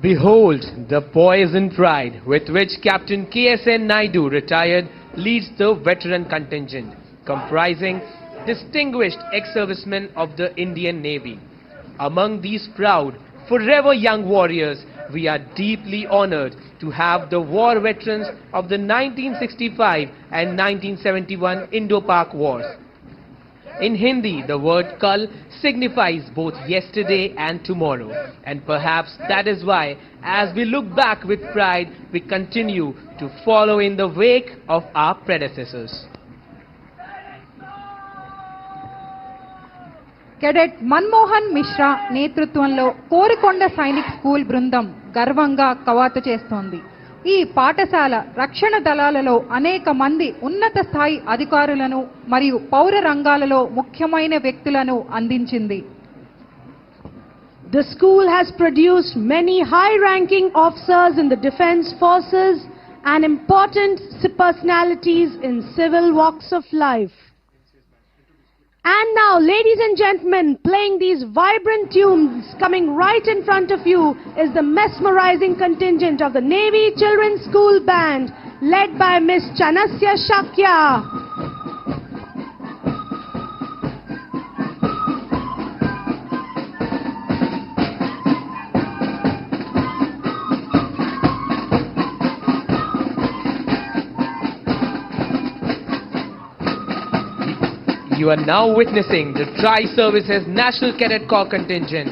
Behold the poise and pride with which Captain K.S.N. Naidu, retired, leads the veteran contingent, comprising distinguished ex-servicemen of the Indian Navy. Among these proud, forever young warriors, we are deeply honored to have the war veterans of the 1965 and 1971 Indo-Pak Wars. In Hindi, the word Kal signifies both yesterday and tomorrow, and perhaps that is why, as we look back with pride, we continue to follow in the wake of our predecessors. Cadet Manmohan Mishra నేతృత్వంలో Korikonda Sainik school బృందం గర్వంగా కవాతు చేస్తోంది. ఈ పాఠశాల రక్షణ దళాలలో అనేక మంది ఉన్నత స్థాయి అధికారులను మరియు పౌర రంగాలలో ముఖ్యమైన వ్యక్తులను అందించింది. The school has produced many high-ranking officers in the defense forces and important personalities in civil walks of life. And now, ladies and gentlemen, playing these vibrant tunes coming right in front of you is the mesmerizing contingent of the Navy Children's School Band led by Miss Chanasya Shakya. You are now witnessing the Tri-Services National Cadet Corps Contingent.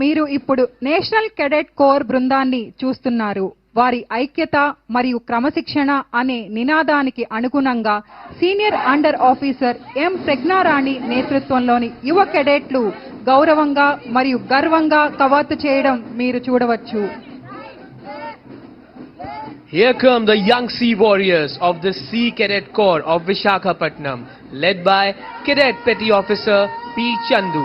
మీరు ఇప్పుడు national cadet core బృందాన్ని చూస్తున్నారు. వారి ఐక్యత మరియు క్రమశిక్షణ అనే నినాదానికి అనుగుణంగా సీనియర్ అండర్ ఆఫీసర్ ఎం ప్రజ్ఞారాణి నేతృత్వంలోని యువ కెడెట్లు గౌరవంగా మరియు గర్వంగా కవాతు చేయడం మీరు చూడవచ్చు. Here come the young sea warriors of the Sea Cadet Corps of Visakhapatnam, led by Cadet Petty Officer P. Chandu.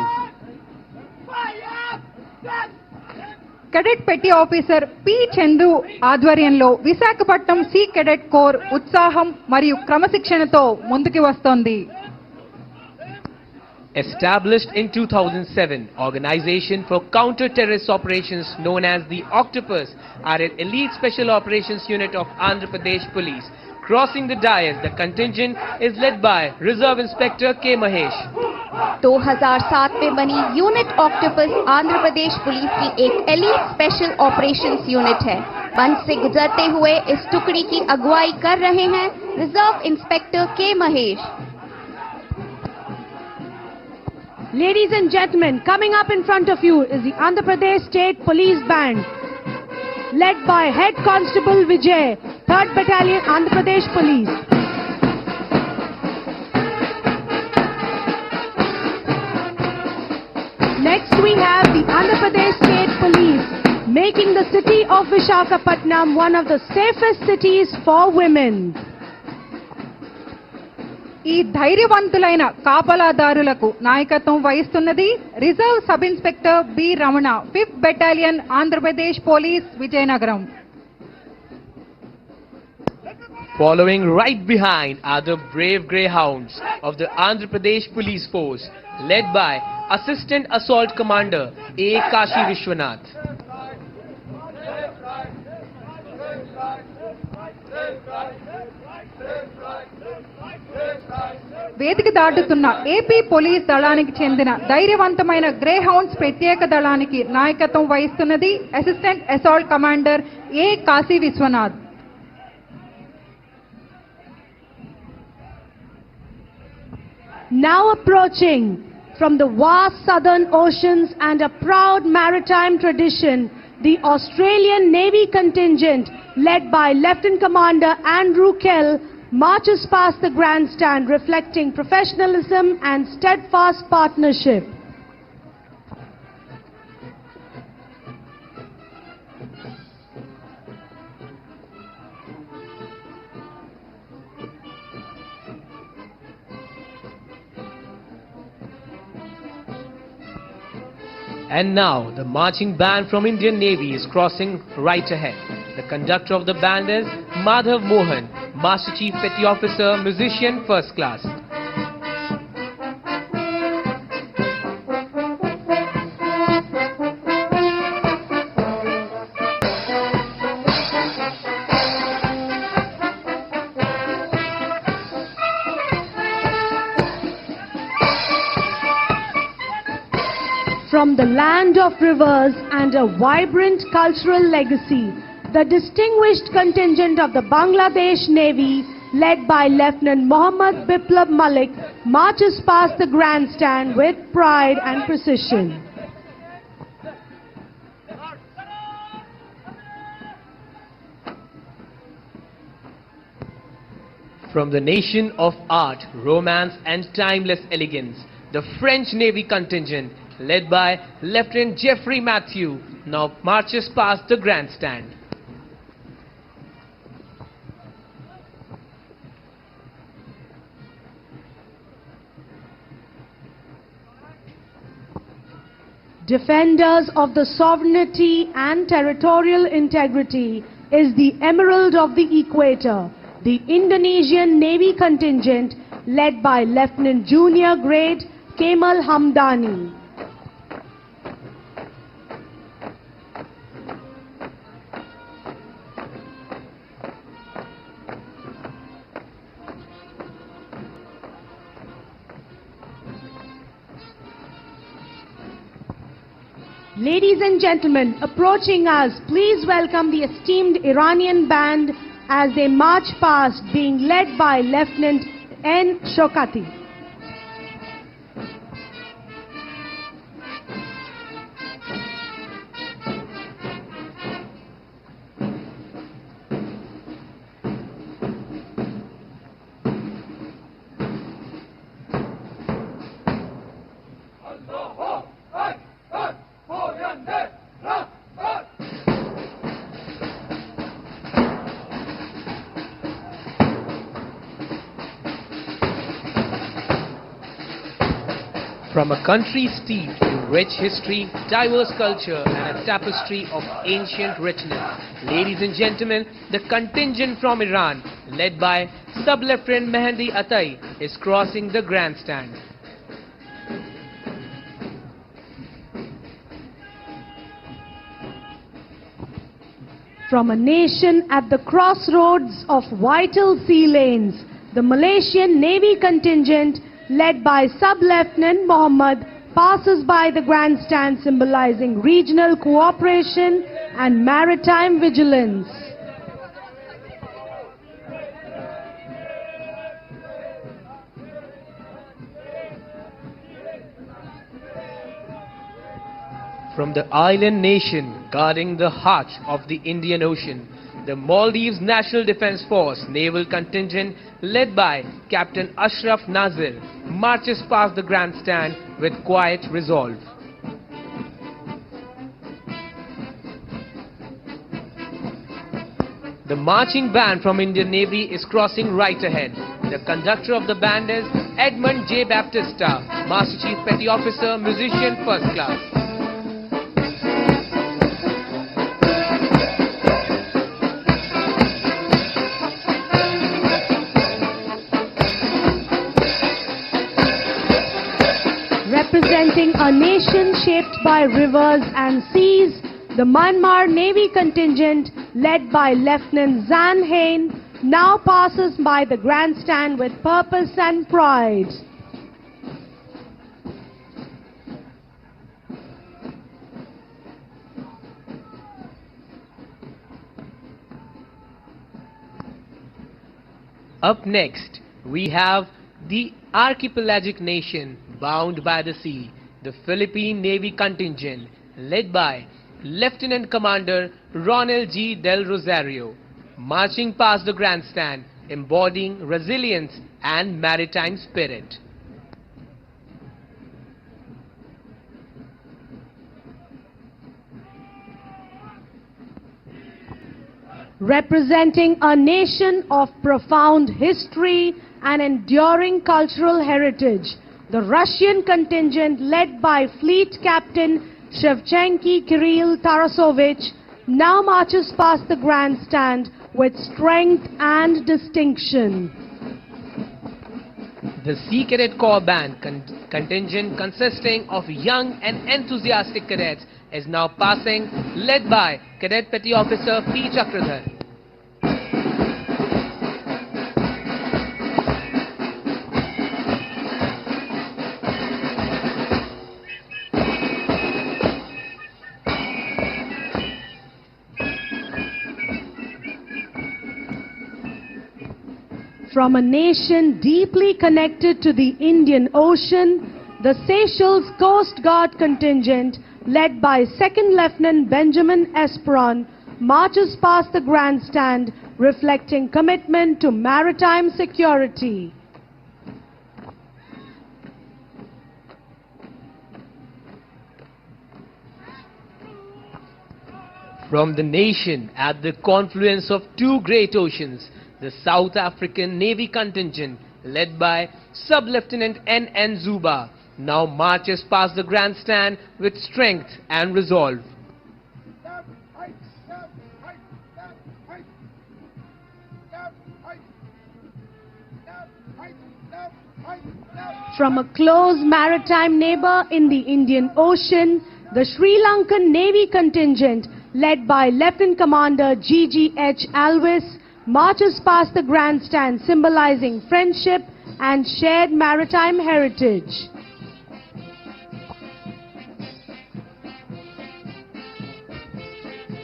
Cadet పెట్టి ఆఫీసర్ పి చందు ఆధ్వర్యంలో విశాఖపట్నం సీ కెడెట్ కోర్ ఉత్సాహం మరియు క్రమశిక్షణతో ముందుకు వస్తోంది. Established in 2007, Organization for Counter-Terrorist Operations known as the Octopus are an elite special operations unit of Andhra Pradesh Police. Crossing the dais, the contingent is led by Reserve Inspector K. Mahesh. 2007 में बनी unit octopus Andhra Pradesh police की एक elite special operations unit है. मंच से गुजरते हुए इस टुकड़ी की अगुवाई कर रहे हैं रिजर्व इंस्पेक्टर के Mahesh. Ladies and gentlemen, coming up in front of you is the Andhra Pradesh State Police Band, led by Head Constable Vijay, 3rd Battalion Andhra Pradesh Police. Next we have the Andhra Pradesh State Police, making the city of Visakhapatnam one of the safest cities for women. ఈ ధైర్యవంతులైన కాపలాదారులకు నాయకత్వం వహిస్తున్నది reserve sub inspector B Ramana, 5th battalion Andhra Pradesh police Vizianagaram. Following right behind are the brave greyhounds of the Andhra Pradesh Police Force, led by Assistant Assault Commander A. Kashi Vishwanath. వేదిక దాటుతున్న AP police దళానికి చెందిన ధైర్యవంతమైన Greyhounds ప్రత్యేక దళానికి నాయకత్వం వహిస్తున్నది assistant assault commander A Kashi Vishwanath. Now approaching from the vast southern oceans and a proud maritime tradition, the Australian Navy contingent led by Lieutenant Commander Andrew Kell marches past the grandstand reflecting professionalism and steadfast partnership. And now, the marching band from Indian Navy is crossing right ahead. The conductor of the band is Madhav Mohan, Master Chief Petty Officer, Musician, First Class. From the land of rivers and a vibrant cultural legacy, the distinguished contingent of the Bangladesh Navy, led by Lieutenant Mohammad Biplab Malik, marches past the grandstand with pride and precision. From the nation of art, romance and timeless elegance, the French Navy contingent, led by Lieutenant Geoffrey Matthew, now marches past the grandstand. Defenders of the sovereignty and territorial integrity is the Emerald of the Equator, the Indonesian Navy contingent led by Lieutenant Junior Grade Kemal Hamdani. Ladies and gentlemen, approaching us, please welcome the esteemed Iranian band as they march past, being led by Lieutenant N. Shokati. From a country steeped in rich history, diverse culture and a tapestry of ancient richness, ladies and gentlemen, the contingent from Iran, led by Sub-Lieutenant Mehdi Atai, is crossing the grandstand. From a nation at the crossroads of vital sea lanes, the Malaysian Navy contingent led by Sub-Lieutenant Mohammed passes by the grandstand, symbolizing regional cooperation and maritime vigilance. From the island nation guarding the heart of the Indian Ocean, the Maldives National Defence Force Naval Contingent, led by Captain Ashraf Nazeer, marches past the grandstand with quiet resolve. The marching band from Indian Navy is crossing right ahead. The conductor of the band is Edmund J. Baptista, Master Chief Petty Officer, Musician, First Class. Representing a nation shaped by rivers and seas, the Myanmar Navy contingent, led by Lieutenant Zan Hain, now passes by the grandstand with purpose and pride. Up next, we have the archipelagic nation bound by the sea, the Philippine Navy contingent, led by Lieutenant Commander Ronald G. Del Rosario, marching past the grandstand, embodying resilience and maritime spirit. Representing a nation of profound history and enduring cultural heritage, the Russian contingent, led by Fleet Captain Shevchenky Kirill Tarasovich, now marches past the grandstand with strength and distinction. The Sea Cadet Corps Band contingent, consisting of young and enthusiastic cadets, is now passing, led by Cadet Petty Officer P. Chakradhar. From a nation deeply connected to the Indian Ocean, the Seychelles Coast Guard contingent, led by 2nd Lieutenant Benjamin Esperon, marches past the grandstand, reflecting commitment to maritime security. From the nation at the confluence of two great oceans, the South African Navy contingent, led by Sub-Lieutenant N. Zuba, now marches past the grandstand with strength and resolve. From a close maritime neighbor in the Indian Ocean, the Sri Lankan Navy contingent, led by Lieutenant Commander G.G.H. Alvis, marches past the grandstand symbolizing friendship and shared maritime heritage.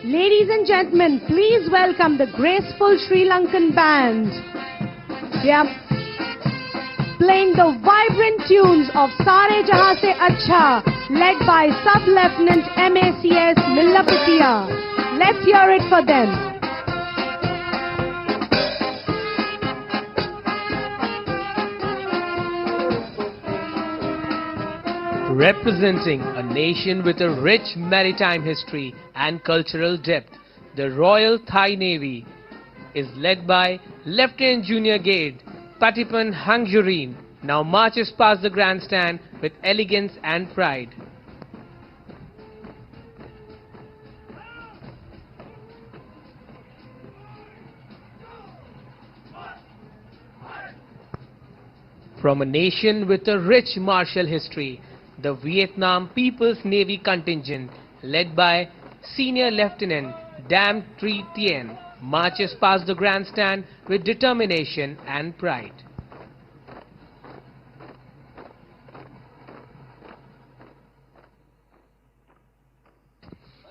Ladies and gentlemen, please welcome the graceful Sri Lankan band. They are playing the vibrant tunes of Sare Jahan Se Acha, led by Sub-Lieutenant MACS Millapatia. Let's hear it for them. Representing a nation with a rich maritime history and cultural depth, the Royal Thai Navy is led by Lieutenant Junior Gade Patipan Hangjurin, now marches past the grandstand with elegance and pride. From a nation with a rich martial history, the Vietnam People's Navy contingent, led by Senior Lieutenant Dam Tri Tien, marches past the grandstand with determination and pride.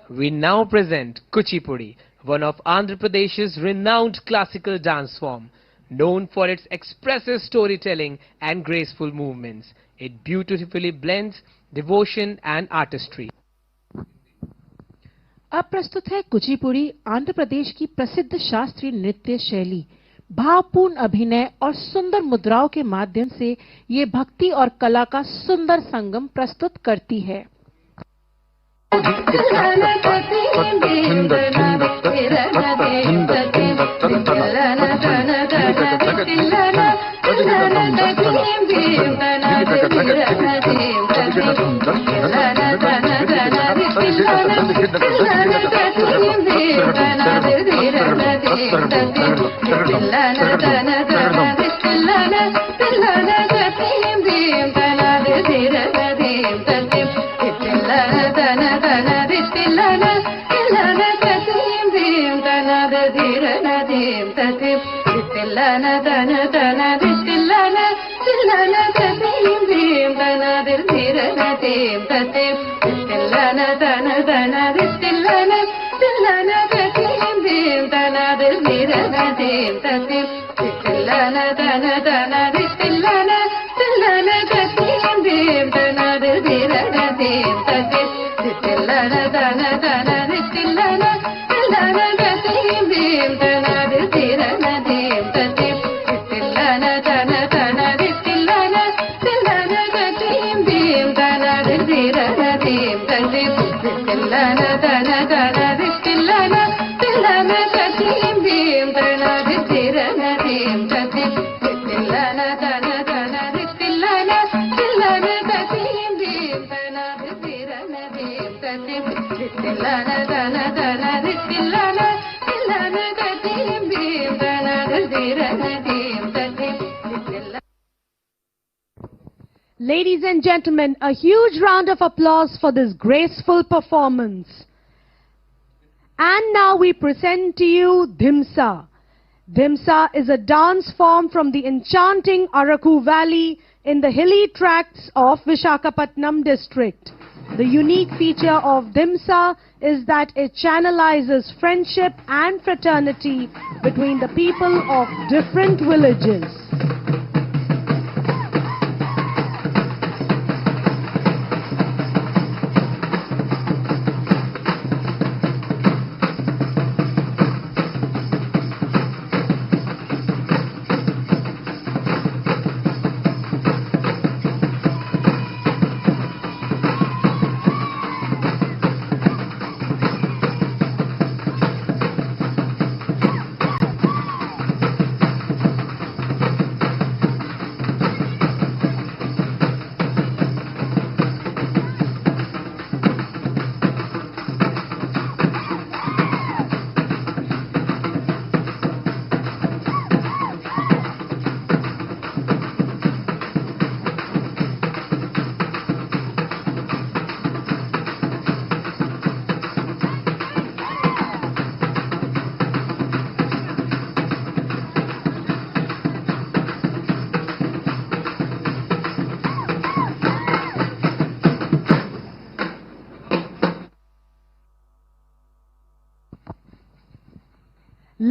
We now present Kuchipudi, one of Andhra Pradesh's renowned classical dance form, known for its expressive storytelling and graceful movements. It beautifully blends devotion and artistry. अब प्रस्तुत है कुचिपुड़ी, आंध्र प्रदेश की प्रसिद्ध शास्त्रीय नृत्य शैली। भावपूर्ण अभिनय और सुंदर मुद्राओं के माध्यम से ये भक्ति और कला का सुंदर संगम प्रस्तुत करती है। Ladies and gentlemen, a huge round of applause for this graceful performance. And now we present to you Dhimsa. Dhimsa is a dance form from the enchanting Araku Valley in the hilly tracts of Visakhapatnam district. The unique feature of Dhimsa is that it channelizes friendship and fraternity between the people of different villages.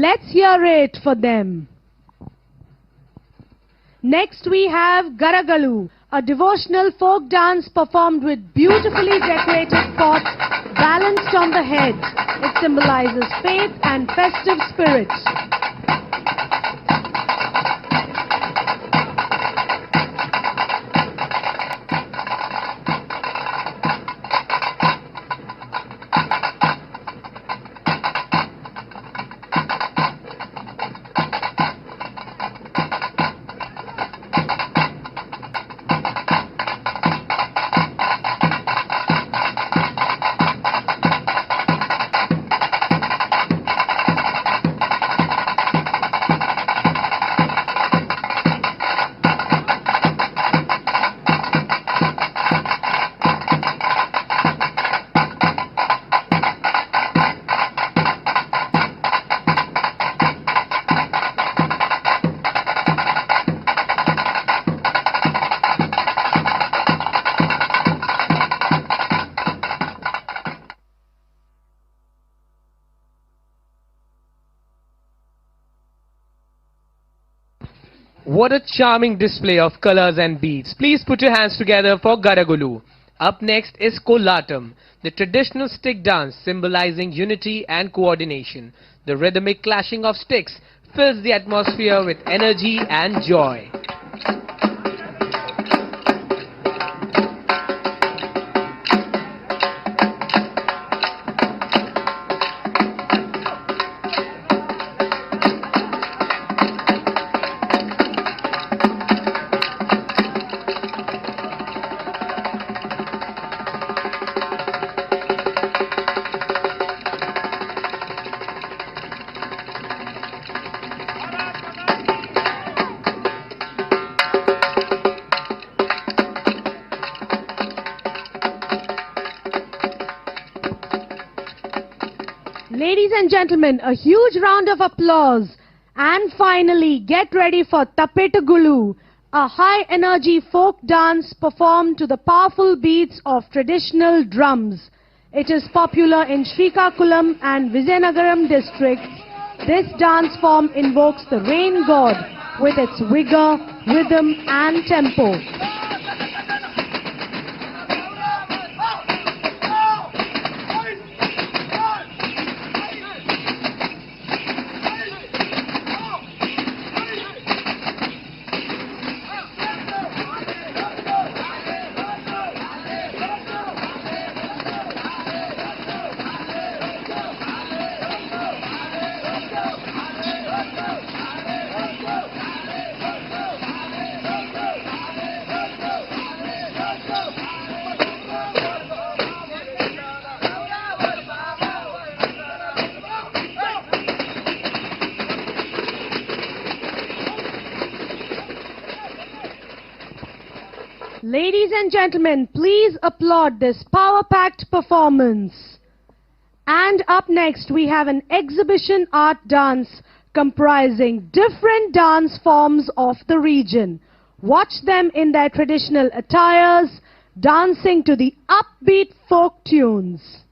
Let's hear it for them. Next we have Garagalu, a devotional folk dance performed with beautifully decorated pots balanced on the head. It symbolizes faith and festive spirit. What a charming display of colors and beads. Please put your hands together for Garagulu. Up next is Kolatam, the traditional stick dance symbolizing unity and coordination. The rhythmic clashing of sticks fills the atmosphere with energy and joy. Ladies and gentlemen, a huge round of applause. And finally, get ready for Tapetagulu, a high-energy folk dance performed to the powerful beats of traditional drums. It is popular in Srikakulam and Vizianagaram districts. This dance form invokes the rain god with its vigor, rhythm and tempo. Ladies and gentlemen, please applaud this power-packed performance. And up next, we have an exhibition art dance comprising different dance forms of the region. Watch them in their traditional attires, dancing to the upbeat folk tunes.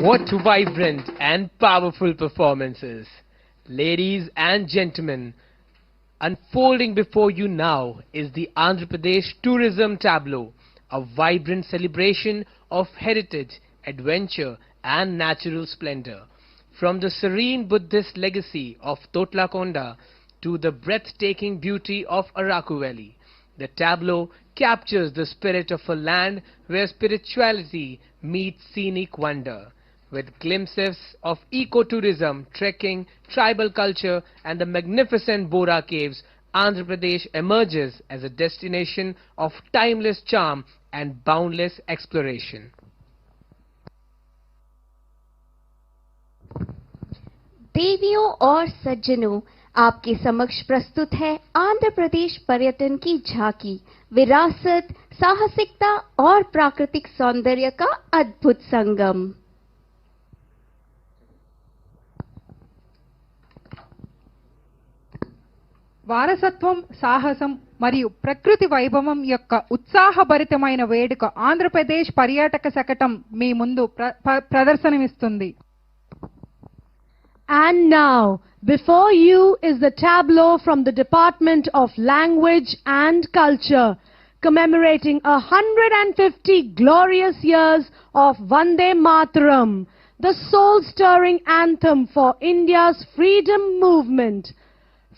What vibrant and powerful performances. Ladies and gentlemen, unfolding before you now is the Andhra Pradesh Tourism Tableau, a vibrant celebration of heritage, adventure and natural splendor. From the serene Buddhist legacy of Totlakonda to the breathtaking beauty of Araku Valley, the tableau captures the spirit of a land where spirituality meets scenic wonder. With glimpses of ecotourism, trekking, tribal culture and the magnificent Bora Caves, Andhra Pradesh emerges as a destination of timeless charm and boundless exploration. देवियों और सज्जनों, आपके समक्ष प्रस्तुत है आंध्र प्रदेश पर्यटन की झांकी, विरासत, साहसिकता और प्राकृतिक सौंदर्य का अद्भुत संगम। వారసత్వం, సాహసం మరియు ప్రకృతి వైభవం యొక్క ఉత్సాహభరితమైన వేడుక ఆంధ్రప్రదేశ్ పర్యాటక శకటం మీ ముందు ప్రదర్శనమిస్తుంది. And now, before you is the tableau from the Department of Language and Culture, commemorating 150 glorious years of Vande Mataram, the soul-stirring anthem for India's freedom movement.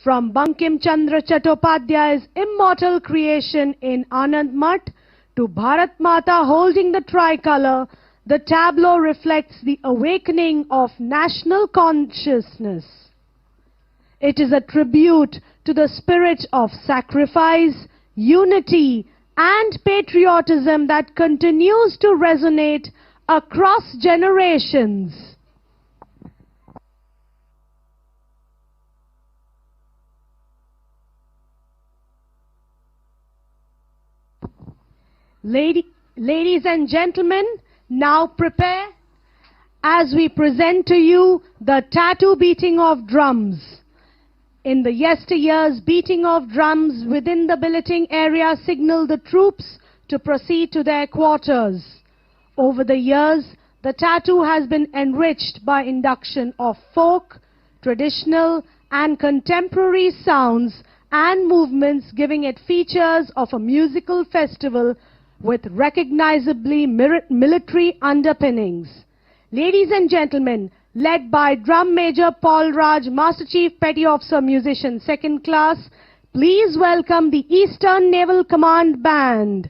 From Bankim Chandra Chattopadhyay's immortal creation in Anand Math to Bharat Mata holding the tricolor, the tableau reflects the awakening of national consciousness. It is a tribute to the spirit of sacrifice, unity, and patriotism that continues to resonate across generations. Ladies and gentlemen, now prepare as we present to you the tattoo beating of drums. In the yesteryears, beating of drums within the billeting area signaled the troops to proceed to their quarters. Over the years, the tattoo has been enriched by induction of folk, traditional and contemporary sounds and movements, giving it features of a musical festival with recognizably military underpinnings. Ladies and gentlemen, led by Drum Major Paul Raj, Master Chief Petty Officer Musician 2nd Class, please welcome the Eastern Naval Command Band.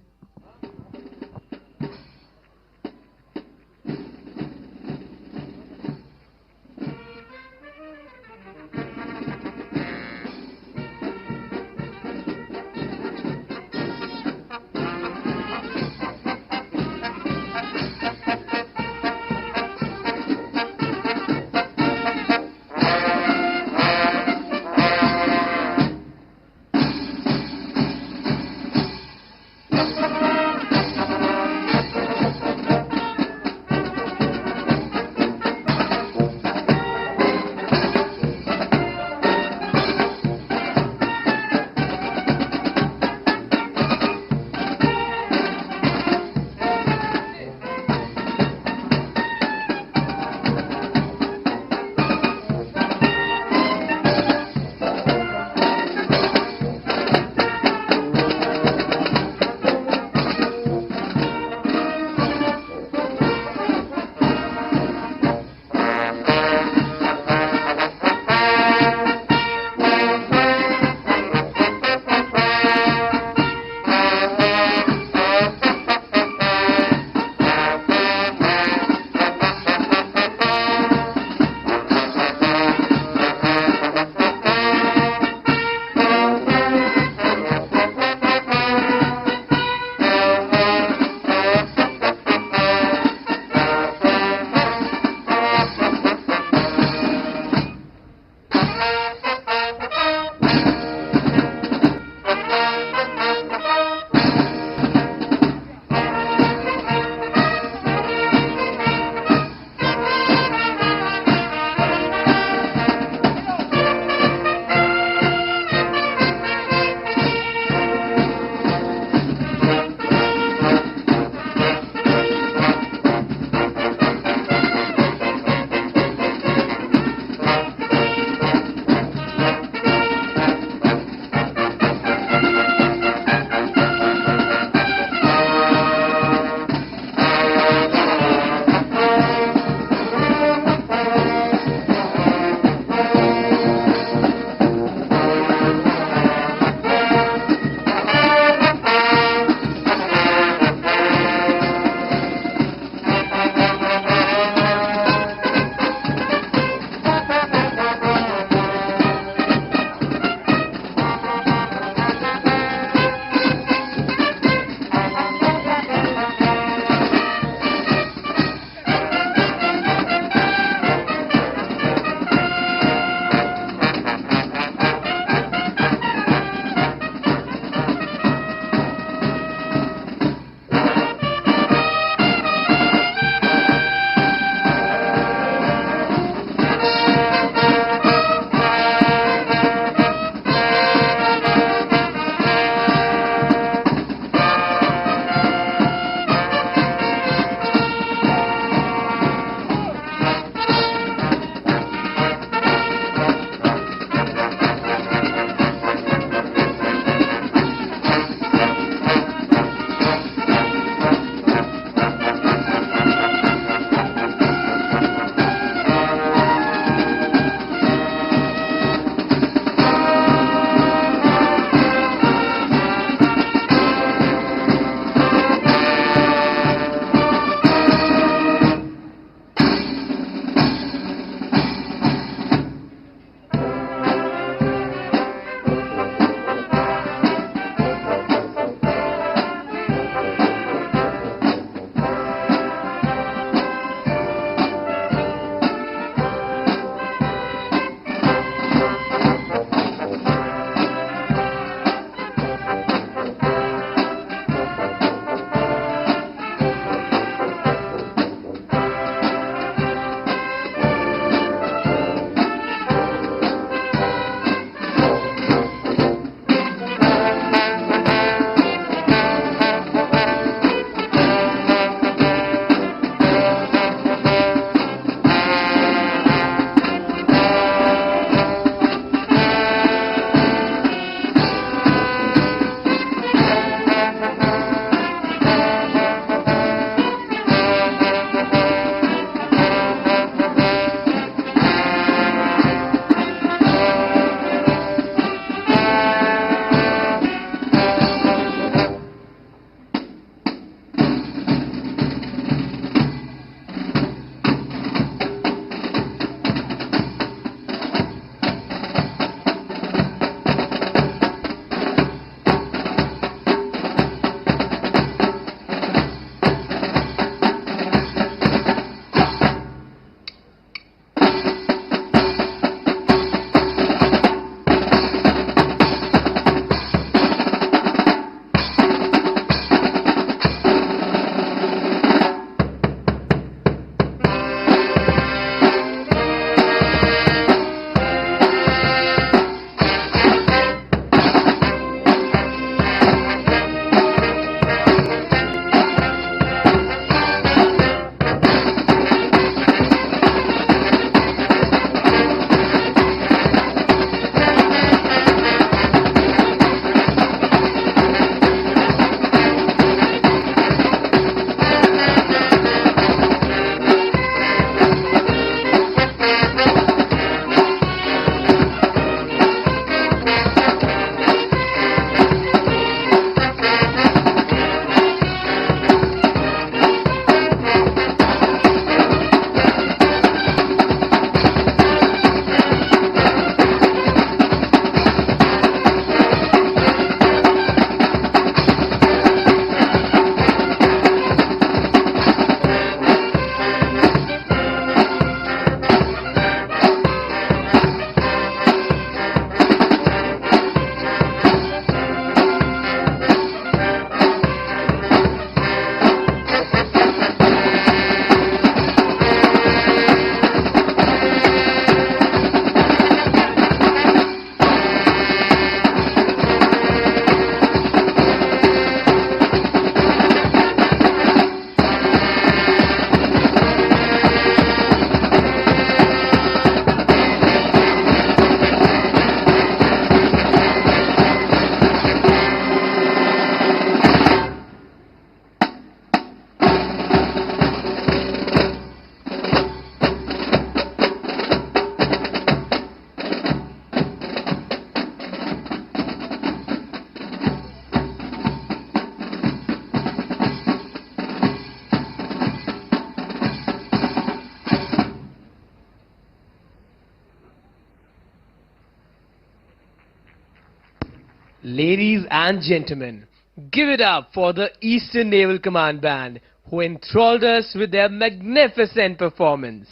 Ladies and gentlemen, give it up for the Eastern Naval Command Band, who enthralled us with their magnificent performance.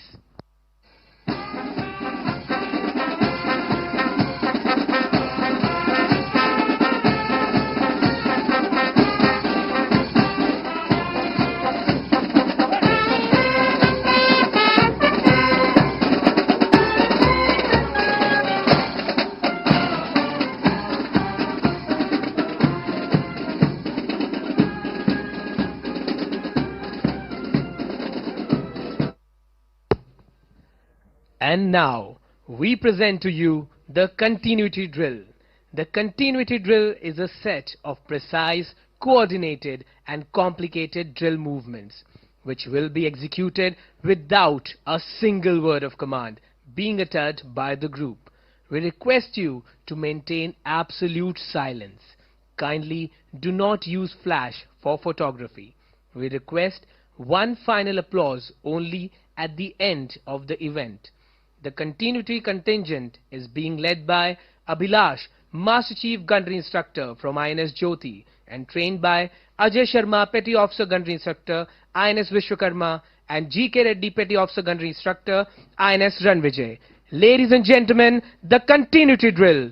And now, we present to you the continuity drill. The continuity drill is a set of precise, coordinated and complicated drill movements, which will be executed without a single word of command being uttered by the group. We request you to maintain absolute silence. Kindly do not use flash for photography. We request one final applause only at the end of the event. The continuity contingent is being led by Abhilash, Master Chief Gunnery Instructor from INS Jyoti, and trained by Ajay Sharma, Petty Officer Gunnery Instructor, INS Vishwakarma, and GK Reddy, Petty Officer Gunnery Instructor, INS Ranvijay. Ladies and gentlemen, the continuity drill.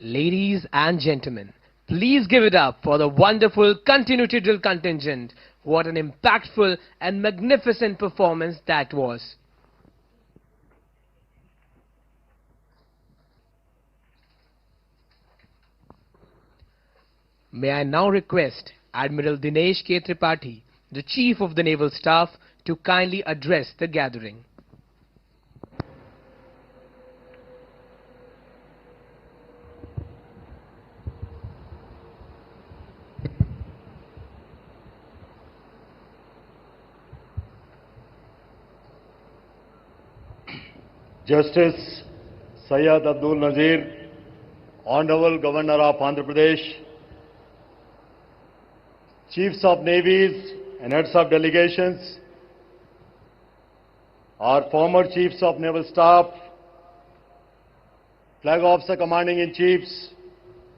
Ladies and gentlemen, please give it up for the wonderful continuity drill contingent. What an impactful and magnificent performance that was. May I now request Admiral Dinesh K. Tripathi, the Chief of the Naval Staff, to kindly address the gathering. Justice Syed Abdul Nazeer, Honorable Governor of Andhra Pradesh, Chiefs of Navies and Heads of Delegations, our former Chiefs of Naval Staff, Flag Officer Commanding-in-Chiefs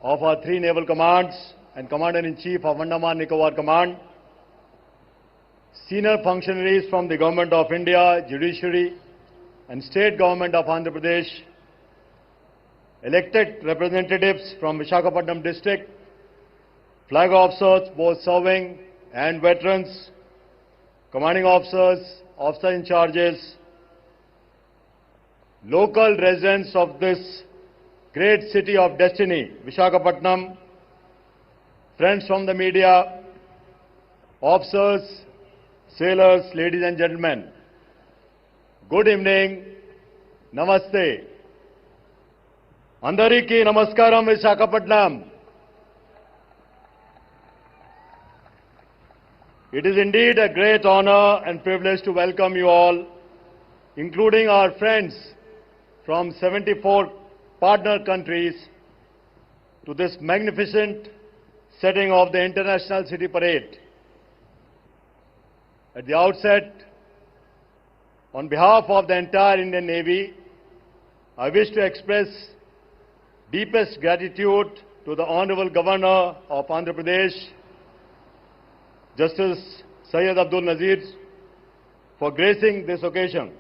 of our 3 Naval Commands and Commander-in-Chief of Andaman Nicobar Command, senior functionaries from the Government of India, Judiciary and State Government of Andhra Pradesh, elected representatives from Visakhapatnam District, flag officers both serving and veterans, commanding officers, officer in charges, local residents of this great city of destiny, Visakhapatnam, friends from the media, officers, sailors, ladies and gentlemen. Good evening, Namaste. Andariki Namaskaram Visakhapatnam. It is indeed a great honor and privilege to welcome you all, including our friends from 74 partner countries, to this magnificent setting of the International City Parade. At the outset, on behalf of the entire Indian Navy, I wish to express deepest gratitude to the Honorable Governor of Andhra Pradesh, Justice Syed Abdul Nazeer, for gracing this occasion.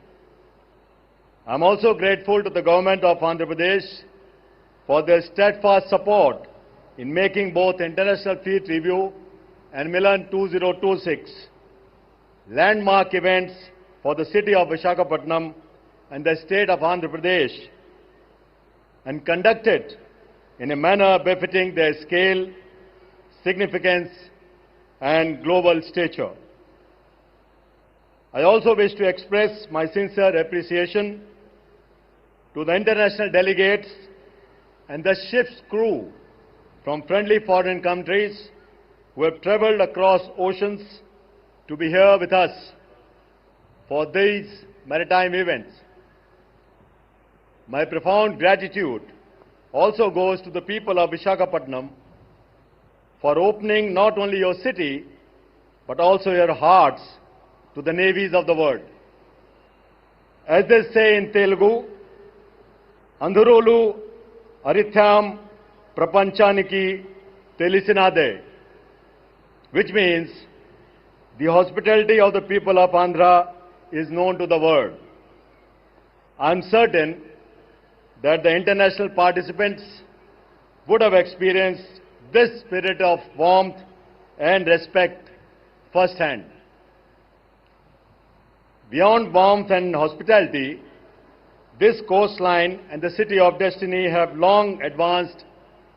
I am also grateful to the Government of Andhra Pradesh for their steadfast support in making both International Fleet Review and MILAN 2026 landmark events for the city of Visakhapatnam and the state of Andhra Pradesh, and conducted in a manner befitting their scale, significance, and global stature. I also wish to express my sincere appreciation to the international delegates and the ship's crew from friendly foreign countries who have traveled across oceans to be here with us for these maritime events. My profound gratitude also goes to the people of Visakhapatnam for opening not only your city, but also your hearts to the navies of the world. As they say in Telugu, Andhurolu Aritham Prapanchaniki Telisinade, which means the hospitality of the people of Andhra is known to the world. I am certain that the international participants would have experienced this spirit of warmth and respect firsthand. Beyond warmth and hospitality, this coastline and the city of destiny have long advanced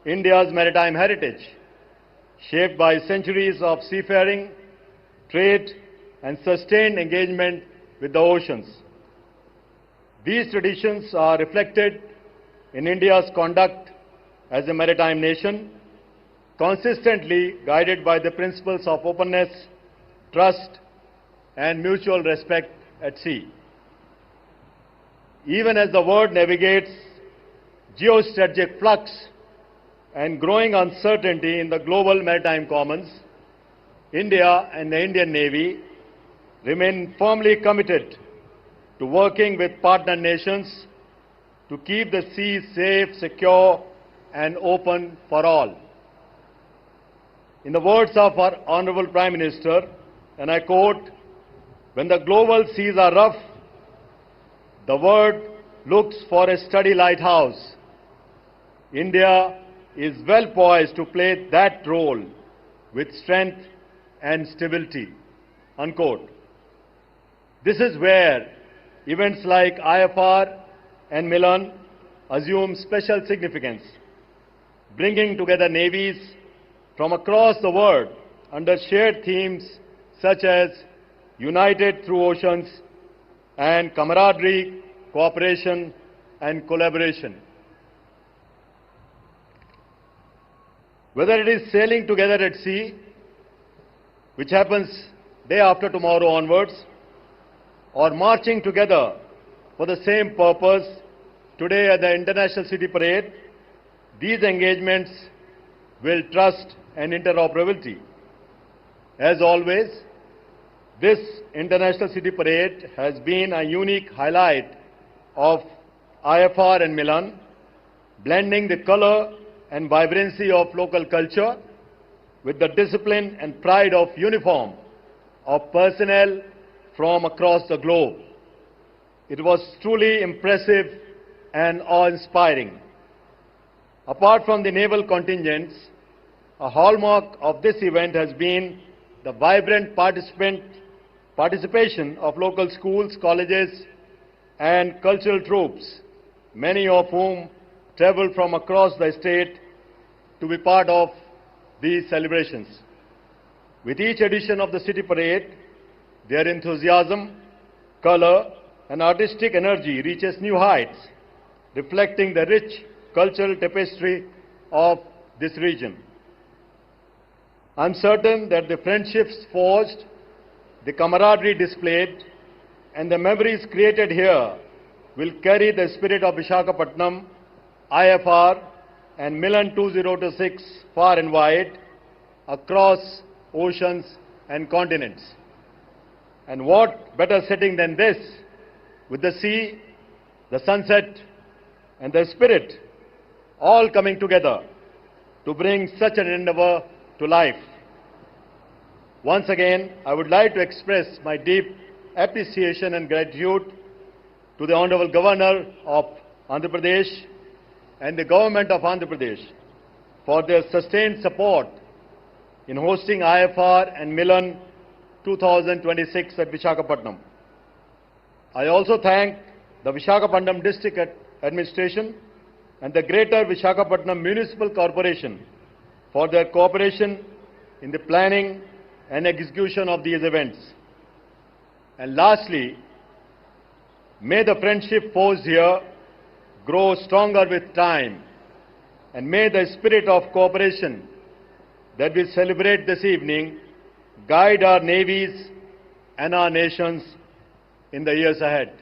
India's maritime heritage, shaped by centuries of seafaring, trade, and sustained engagement with the oceans. These traditions are reflected in India's conduct as a maritime nation, consistently guided by the principles of openness, trust, and mutual respect at sea. Even as the world navigates geostrategic flux and growing uncertainty in the global maritime commons, India and the Indian Navy remain firmly committed to working with partner nations to keep the seas safe, secure, and open for all. In the words of our Honorable Prime Minister, and I quote, "When the global seas are rough, the world looks for a steady lighthouse. India is well poised to play that role with strength and stability, unquote. This is where events like IFR and MILAN assume special significance, bringing together navies from across the world under shared themes such as United Through Oceans and camaraderie, cooperation and collaboration. Whether it is sailing together at sea, which happens day after tomorrow onwards, or marching together for the same purpose today at the International City Parade, these engagements will trust and interoperability. As always, this International City Parade has been a unique highlight of IFR and MILAN, blending the color and vibrancy of local culture with the discipline and pride of uniform of personnel from across the globe. It was truly impressive and awe-inspiring. Apart from the naval contingents, a hallmark of this event has been the vibrant participation of local schools, colleges, and cultural troops, many of whom traveled from across the state to be part of these celebrations. With each edition of the City Parade, their enthusiasm, color, and artistic energy reaches new heights, reflecting the rich cultural tapestry of this region. I'm certain that the friendships forged, the camaraderie displayed, and the memories created here will carry the spirit of Visakhapatnam, IFR, and MILAN 2026 far and wide across oceans and continents. And what better setting than this, with the sea, the sunset, and the spirit all coming together to bring such an endeavor to life. Once again, I would like to express my deep appreciation and gratitude to the Honorable Governor of Andhra Pradesh and the Government of Andhra Pradesh for their sustained support in hosting IFR and MILAN 2026 at Visakhapatnam. I also thank the Visakhapatnam District Administration and the Greater Visakhapatnam Municipal Corporation for their cooperation in the planning and execution of these events. And lastly, may the friendship forged here grow stronger with time, and may the spirit of cooperation that we celebrate this evening guide our navies and our nations in the years ahead.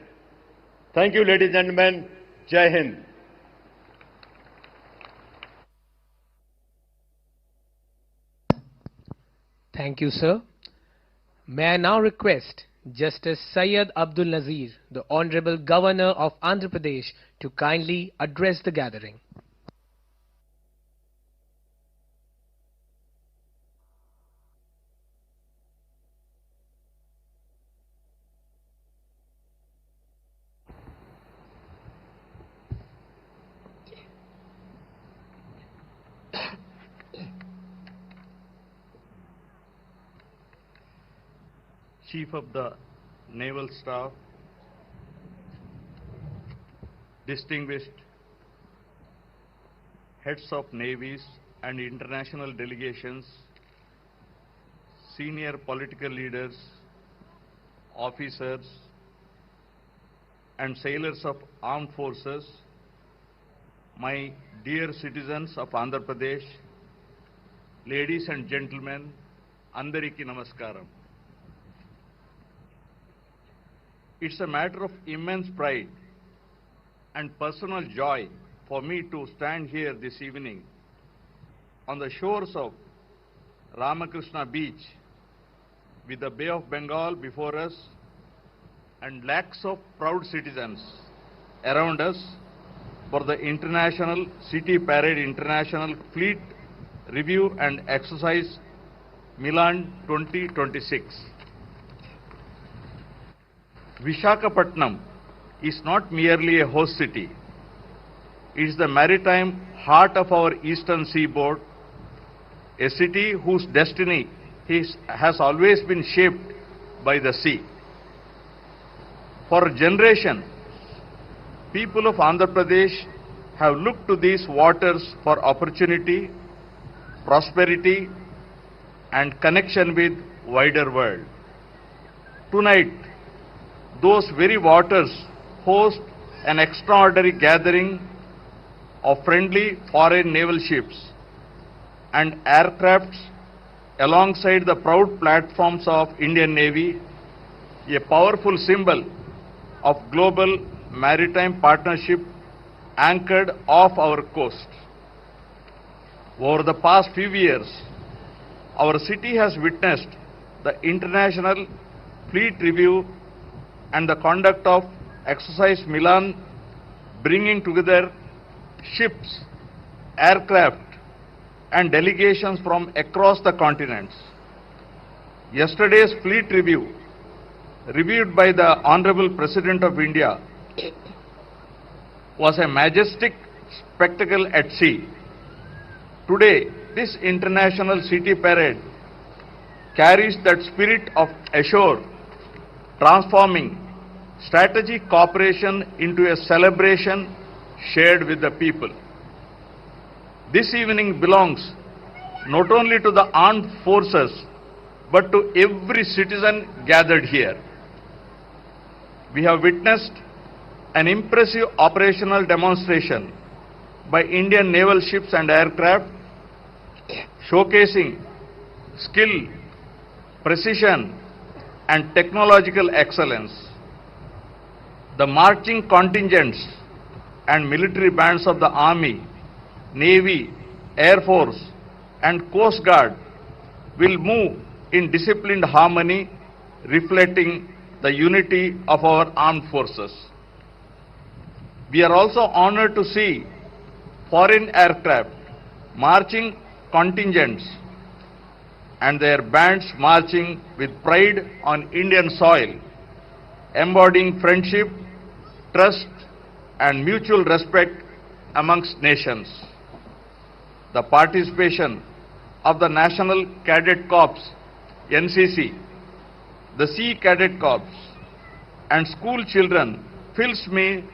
Thank you, ladies and gentlemen. Jai Hind. Thank you, sir. May I now request Justice Syed Abdul Nazeer, the Honorable Governor of Andhra Pradesh, to kindly address the gathering. Chief of the Naval Staff, distinguished heads of navies and international delegations, senior political leaders, officers, and sailors of armed forces, my dear citizens of Andhra Pradesh, ladies and gentlemen, Andariki Namaskaram. It's a matter of immense pride and personal joy for me to stand here this evening on the shores of Ramakrishna Beach with the Bay of Bengal before us and lakhs of proud citizens around us for the International City Parade International Fleet Review and Exercise MILAN 2026. Visakhapatnam is not merely a host city. It is the maritime heart of our eastern seaboard, a city whose destiny has always been shaped by the sea. For a generation, people of Andhra Pradesh have looked to these waters for opportunity, prosperity, and connection with wider world. Tonight, those very waters host an extraordinary gathering of friendly foreign naval ships and aircrafts alongside the proud platforms of Indian Navy, a powerful symbol of global maritime partnership anchored off our coast. Over the past few years, our city has witnessed the International Fleet Review and the conduct of exercise MILAN, bringing together ships, aircraft, and delegations from across the continents. Yesterday's Fleet Review, reviewed by the Honorable President of India, was a majestic spectacle at sea. Today, this international city parade carries that spirit of ashore, transforming strategic cooperation into a celebration shared with the people. This evening belongs not only to the armed forces, but to every citizen gathered here. We have witnessed an impressive operational demonstration by Indian naval ships and aircraft, showcasing skill, precision, and technological excellence. The marching contingents and military bands of the Army, Navy, Air Force, and Coast Guard will move in disciplined harmony, reflecting the unity of our armed forces. We are also honored to see foreign aircraft, marching contingents, and their bands marching with pride on Indian soil, embodying friendship, trust, and mutual respect amongst nations. The participation of the National Cadet Corps, NCC, the Sea Cadet Corps, and school children fills me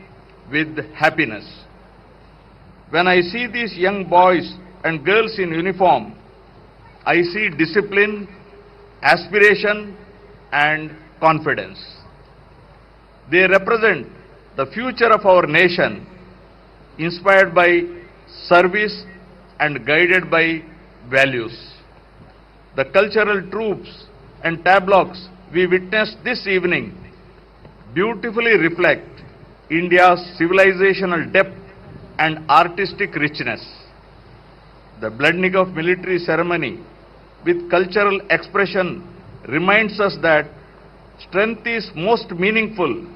with happiness. When I see these young boys and girls in uniform, I see discipline, aspiration, and confidence. They represent the future of our nation, inspired by service and guided by values. The cultural troops and tableaux we witnessed this evening beautifully reflect India's civilizational depth and artistic richness. The blending of military ceremony with cultural expression reminds us that strength is most meaningful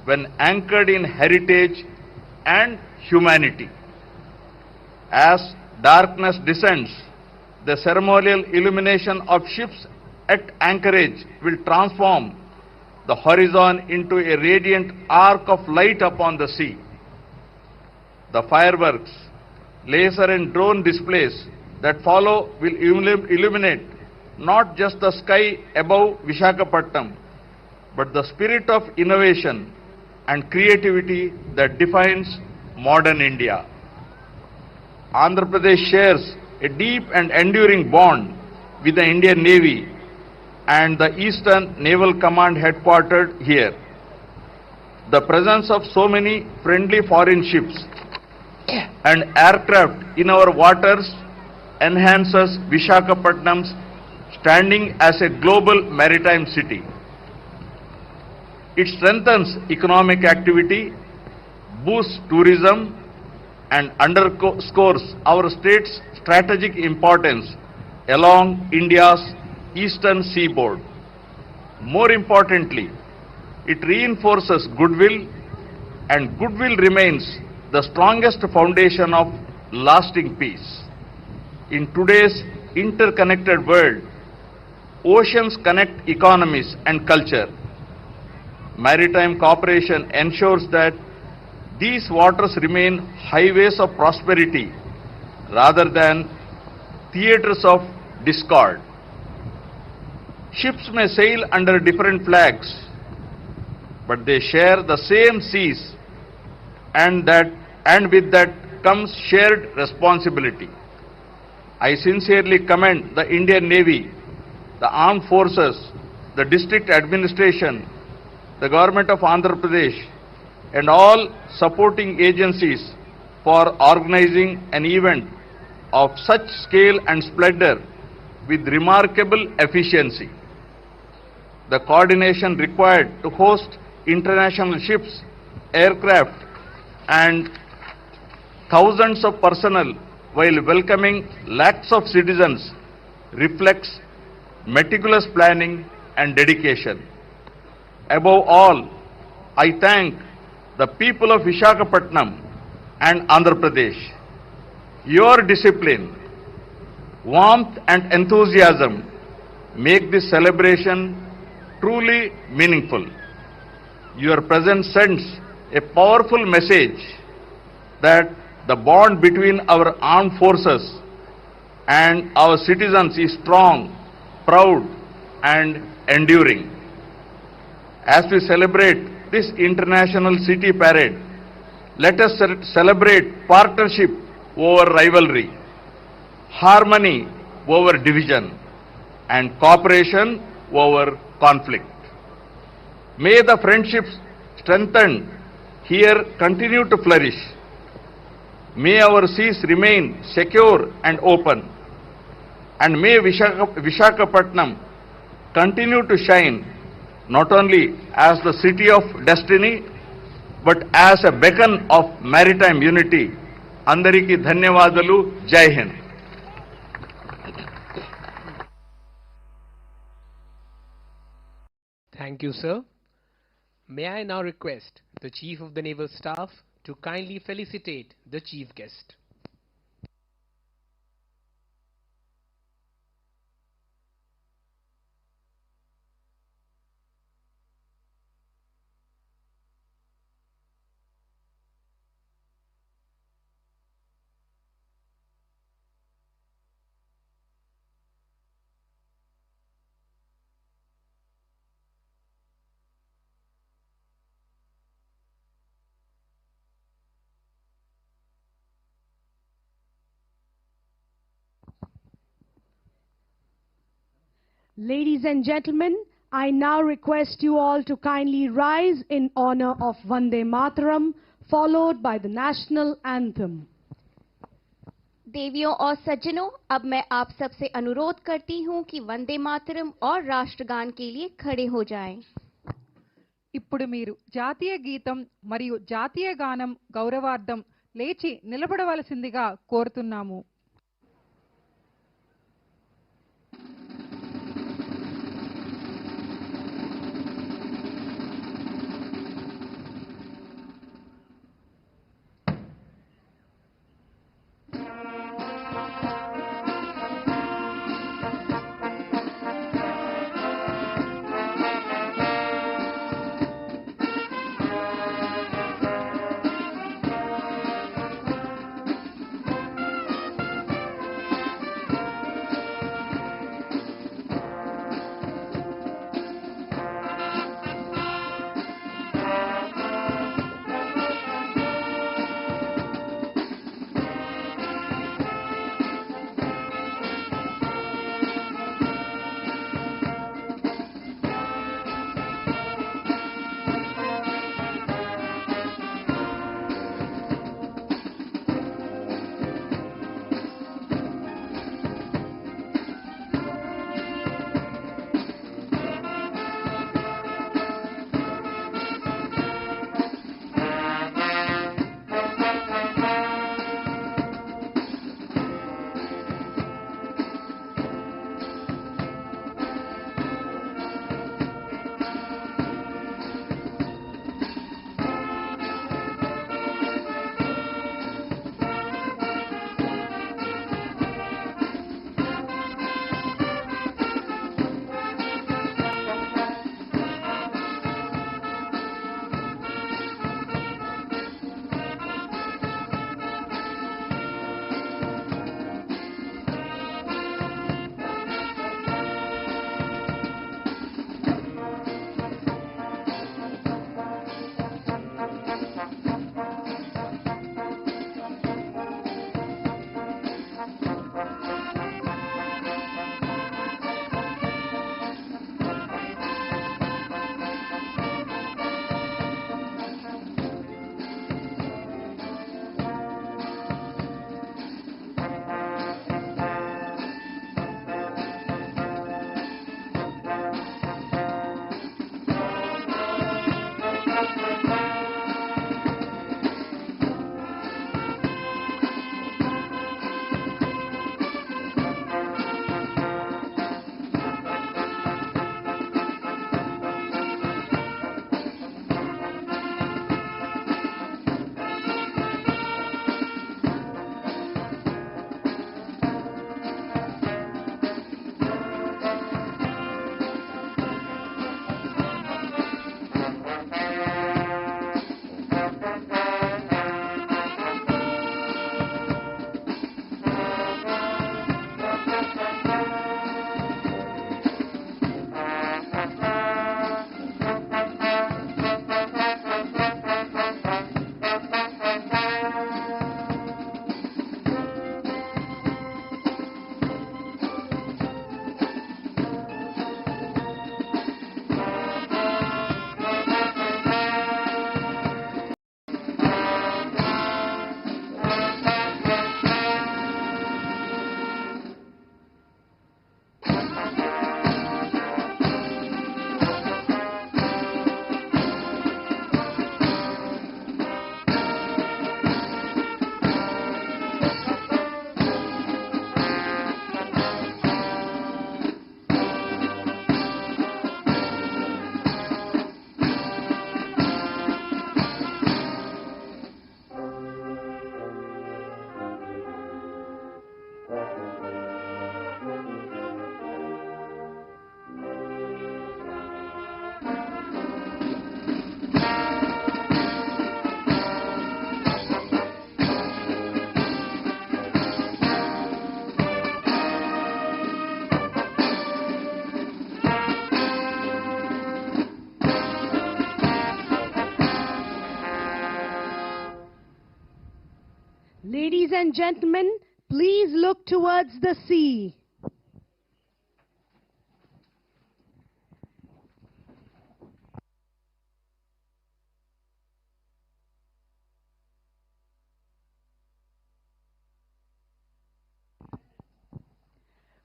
when anchored in heritage and humanity. As darkness descends, the ceremonial illumination of ships at anchorage will transform the horizon into a radiant arc of light upon the sea. The fireworks, laser and drone displays that follow will illuminate not just the sky above Visakhapatnam, but the spirit of innovation and creativity that defines modern India. Andhra Pradesh shares a deep and enduring bond with the Indian Navy and the Eastern Naval Command headquartered here. The presence of so many friendly foreign ships and aircraft in our waters enhances Visakhapatnam's standing as a global maritime city. It strengthens economic activity, boosts tourism, and underscores our state's strategic importance along India's eastern seaboard. More importantly, it reinforces goodwill, and goodwill remains the strongest foundation of lasting peace. In today's interconnected world, oceans connect economies and culture. Maritime cooperation ensures that these waters remain highways of prosperity rather than theatres of discord. Ships may sail under different flags, but they share the same seas, and with that comes shared responsibility. I sincerely commend the Indian Navy, the armed forces, the district administration, the government of Andhra Pradesh, and all supporting agencies for organizing an event of such scale and splendor with remarkable efficiency. The coordination required to host international ships, aircraft, and thousands of personnel while welcoming lakhs of citizens reflects meticulous planning and dedication. Above all, I thank the people of Visakhapatnam and Andhra Pradesh. Your discipline, warmth and enthusiasm make this celebration truly meaningful. Your presence sends a powerful message that the bond between our armed forces and our citizens is strong, proud, and enduring. As we celebrate this International City Parade, let us celebrate partnership over rivalry, harmony over division, and cooperation over conflict. May the friendships strengthened here continue to flourish. May our seas remain secure and open, and may Visakhapatnam continue to shine not only as the city of destiny, but as a beacon of maritime unity. Andariki dhanyavadalu. Jai Hind. Thank you, sir. May I now request the Chief of the Naval Staff to kindly felicitate the chief guest. Ladies and gentlemen, I now request you all to kindly rise in honor of Vande Mataram, followed by the national anthem. देवियों और सज्जनों, अब मैं आप सबसे अनुरोध करती हूं कि वंदे मातरम और राष्ट्रगान के लिए खड़े हो जाएं। ఇప్పుడు మీరు జాతీయ గీతం మరియు జాతీయ గానం గౌరవార్థం లేచి నిలబడవలసిందిగా కోరుతున్నాము. and gentlemen, please look towards the sea.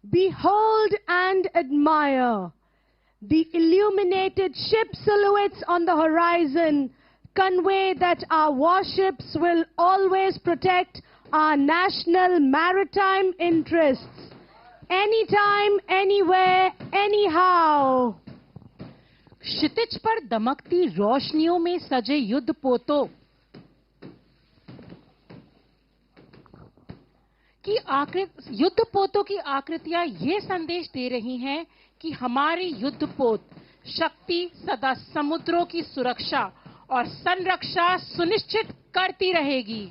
Behold and admire. The illuminated ship silhouettes on the horizon convey that our warships will always protect our national maritime interests. Anytime, anywhere, anyhow. क्षितिज पर दमकती रोशनियों में सजे युद्ध पोतों की आकृतियां ये संदेश दे रही हैं कि हमारी युद्धपोत शक्ति सदा समुद्रों की सुरक्षा और संरक्षा सुनिश्चित करती रहेगी।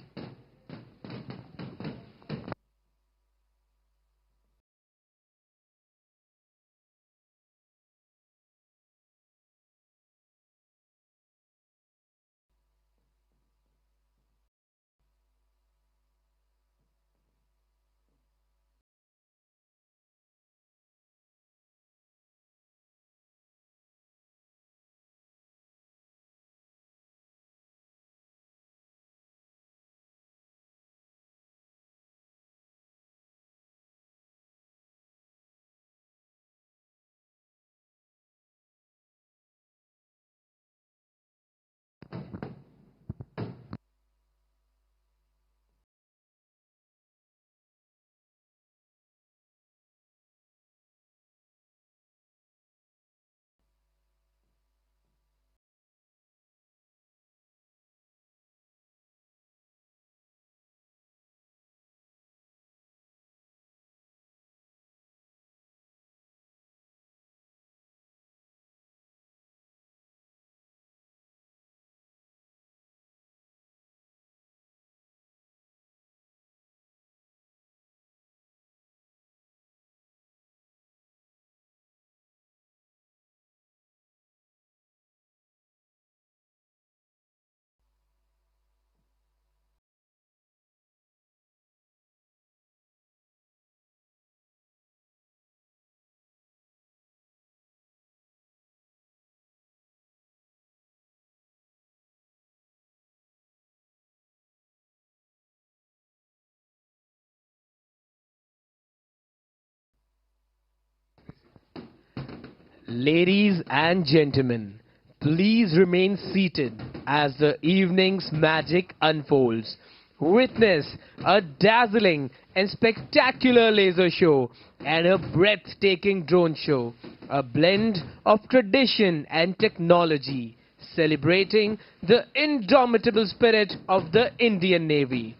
Ladies and gentlemen, please remain seated as the evening's magic unfolds. Witness a dazzling and spectacular laser show and a breathtaking drone show, a blend of tradition and technology, celebrating the indomitable spirit of the Indian Navy.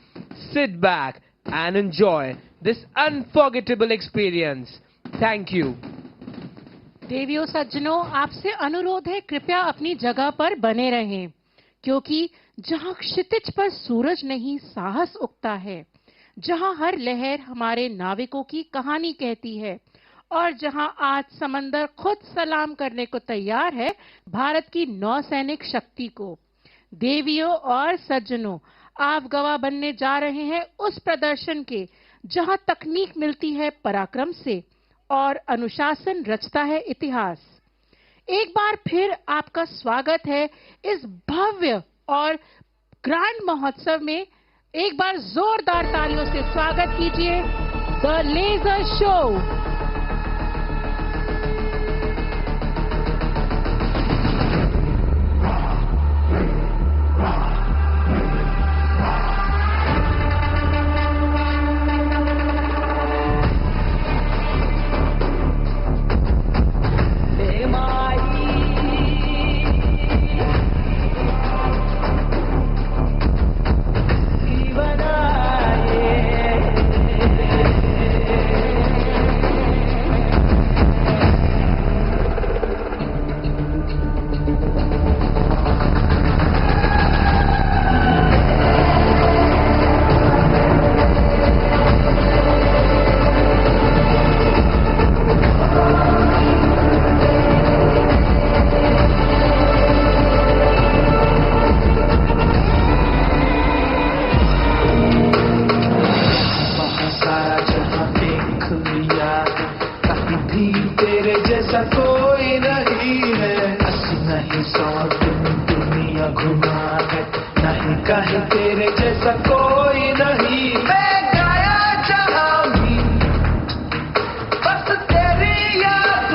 Sit back and enjoy this unforgettable experience. Thank you. देवियों सज्जनों, आपसे अनुरोध है कृपया अपनी जगह पर बने रहें, क्योंकि जहां क्षितिज पर सूरज नहीं साहस उगता है, जहां हर लहर हमारे नाविकों की कहानी कहती है और जहां आज समंदर खुद सलाम करने को तैयार है भारत की नौसैनिक शक्ति को। देवियों और सज्जनों, आप गवाह बनने जा रहे हैं उस प्रदर्शन के जहां तकनीक मिलती है पराक्रम से और अनुशासन रचता है इतिहास। एक बार फिर आपका स्वागत है इस भव्य और ग्रैंड महोत्सव में। एक बार जोरदार तालियों से स्वागत कीजिए द लेजर शो। कहीं तेरे जैसा कोई नहीं, मैं गाया जहां भी बस तेरी याद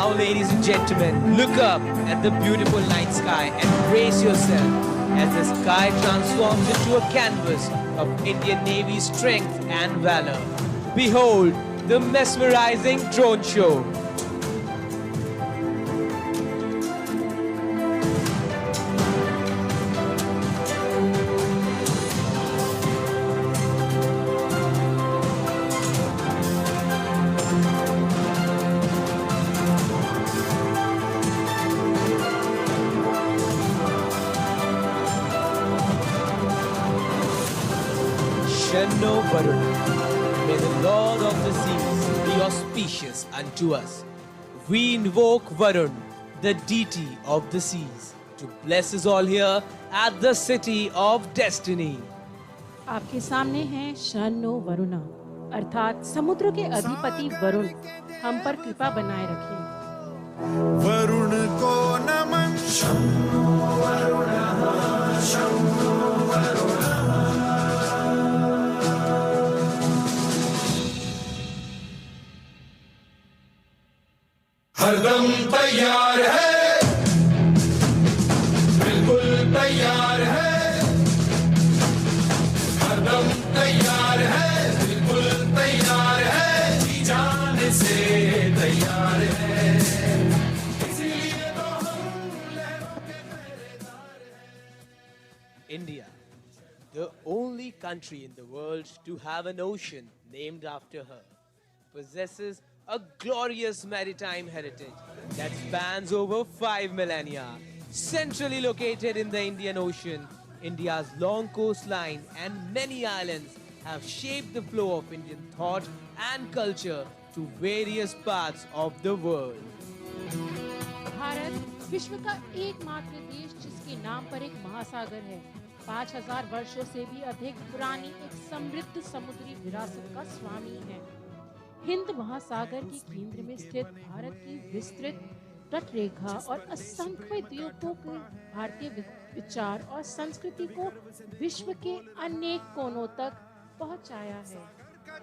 Now, ladies and gentlemen, look up at the beautiful night sky and brace yourself as the sky transforms into a canvas of Indian Navy's strength and valor. Behold the mesmerizing drone show. Shanno Varuna, may the Lord of the seas be auspicious unto us. We invoke Varun, the deity of the seas, to bless us all here at the city of destiny. आपके सामने हैं शन्नो वरुणा, अर्थात समुद्र के अधिपति वरुण हम पर कृपा बनाए रखें। वरुण को नमन शन्नो वरुणः शन्नो वरुणः। हरदम तैयार है, बिल्कुल तैयार है, हरदम तैयार है, बिल्कुल तैयार है, जी जाने से तैयार है, इसीलिए तो हम लहरों के पहरेदार हैं। India, the only country in the world to have an ocean named after her, possesses a glorious maritime heritage that spans over 5 millennia. Centrally located in the Indian Ocean, India's long coastline and many islands have shaped the flow of Indian thought and culture to various parts of the world. Bharat विश्व का एकमात्र देश जिसके नाम पर एक महासागर है, 5000 वर्षों से भी अधिक पुरानी एक समृद्ध समुद्री विरासत का स्वामी है। हिंद महासागर के केंद्र में स्थित भारत की विस्तृत तटरेखा और असंख्य द्वीपों के भारतीय विचार और संस्कृति को विश्व के अनेक कोनों तक पहुंचाया है।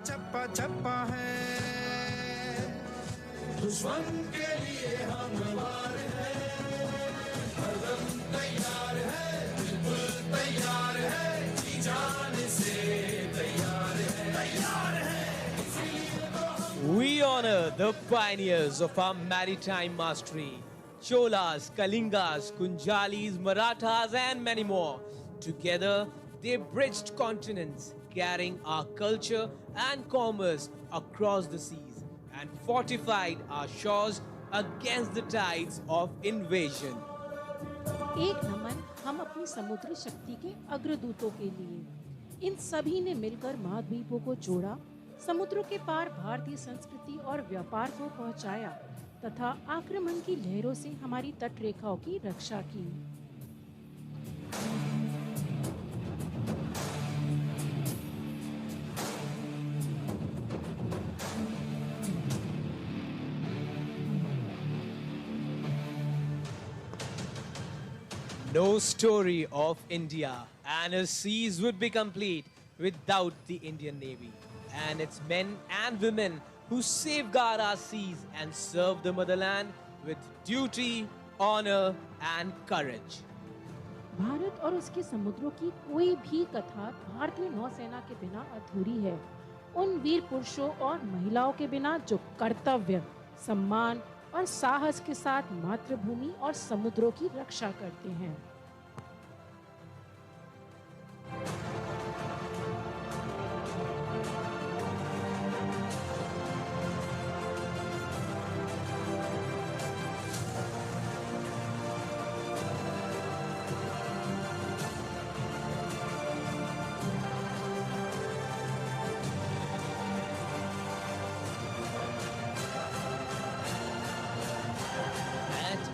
चप्पा चप्पा है, दुश्मन के लिए हम वार हैं, हरदम तैयार है, बिल्कुल तैयार है, जी जाने से तैयार है, तैयार है। We honor the pioneers of our maritime mastery, Cholas, Kalingas, Kunjalis, Marathas and many more. Together, they bridged continents, carrying our culture and commerce across the seas and fortified our shores against the tides of invasion. एक नमन हम अपनी समुद्री शक्ति के अग्रदूतों के लिए। इन सभी ने मिलकर महाद्वीपों को जोड़ा, समुद्रों के पार भारतीय संस्कृति और व्यापार को पहुंचाया तथा आक्रमण की लहरों से हमारी तटरेखाओं की रक्षा की। No story of India and its seas would be complete without the Indian Navy and its men and women who safeguard our seas and serve the motherland with duty, honor and courage. Bharat और उसके समुद्रों की कोई भी कथा भारतीय नौसेना के बिना अधूरी है। उन वीर पुरुषों और महिलाओं के बिना जो कर्तव्य, सम्मान और साहस के साथ मातृभूमि और समुद्रों की रक्षा करते हैं।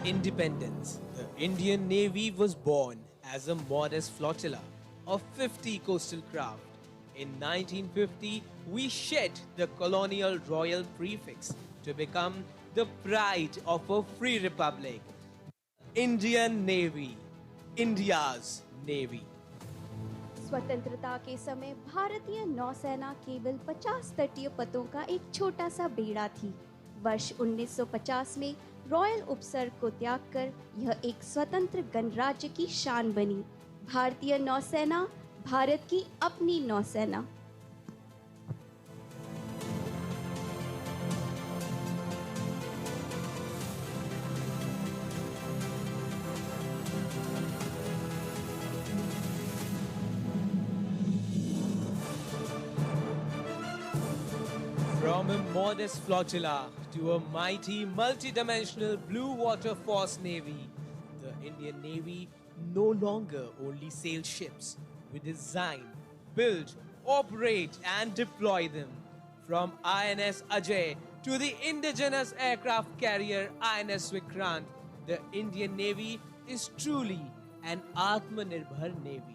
Independence, the Indian Navy was born as a modest flotilla of 50 coastal craft. In 1950, we shed the colonial royal prefix to become the pride of a free republic. Indian Navy, India's Navy. स्वतंत्रता के समय भारतीय नौसेना केवल 50 तटीय पथों का एक छोटा सा बेड़ा थी। वर्ष 1950 में रॉयल उपसर्ग को त्याग कर यह एक स्वतंत्र गणराज्य की शान बनी। भारतीय नौसेना, भारत की अपनी नौसेना। From a modest flotilla to a mighty multi-dimensional blue water force navy, the Indian Navy no longer only sails ships. We design, build, operate and deploy them. From INS Ajay to the indigenous aircraft carrier INS Vikrant, the Indian Navy is truly an Atmanirbhar Navy.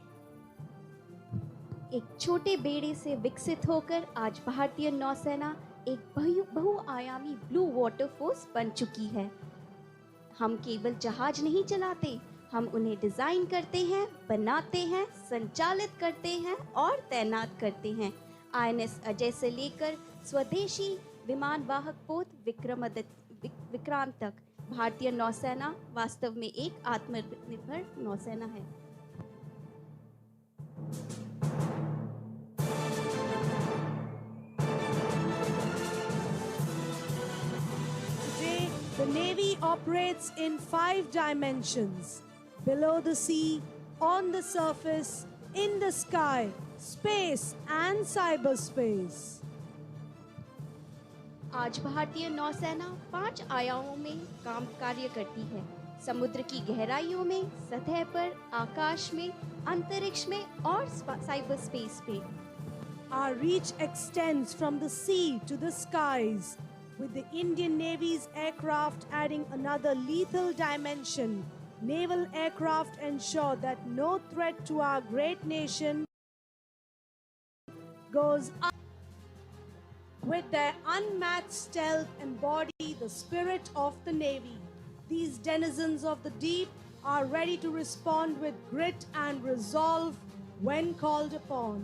एक छोटे बेड़े से विकसित होकर आज भारतीय नौसेना एक बहुआयामी ब्लू वाटर फोर्स बन चुकी है। हम केवल जहाज नहीं चलाते, हम उन्हें डिजाइन करते हैं, बनाते हैं, संचालित करते हैं और तैनात करते हैं। आईएनएस अजय से लेकर स्वदेशी विमान वाहक पोत विक्रांत तक भारतीय नौसेना वास्तव में एक आत्मनिर्भर नौसेना है। The Navy operates in 5 dimensions: below the sea, on the surface, in the sky, space and cyberspace. आज भारतीय नौसेना 5 आयामों में कार्य करती है। समुद्र की गहराइयों में, सतह पर, आकाश में, अंतरिक्ष में और साइबर स्पेस पे। Our reach extends from the sea to the skies, with the Indian Navy's aircraft adding another lethal dimension. Naval aircraft ensure that no threat to our great nation goes up. With their unmatched stealth embody the spirit of the Navy. These denizens of the deep are ready to respond with grit and resolve when called upon.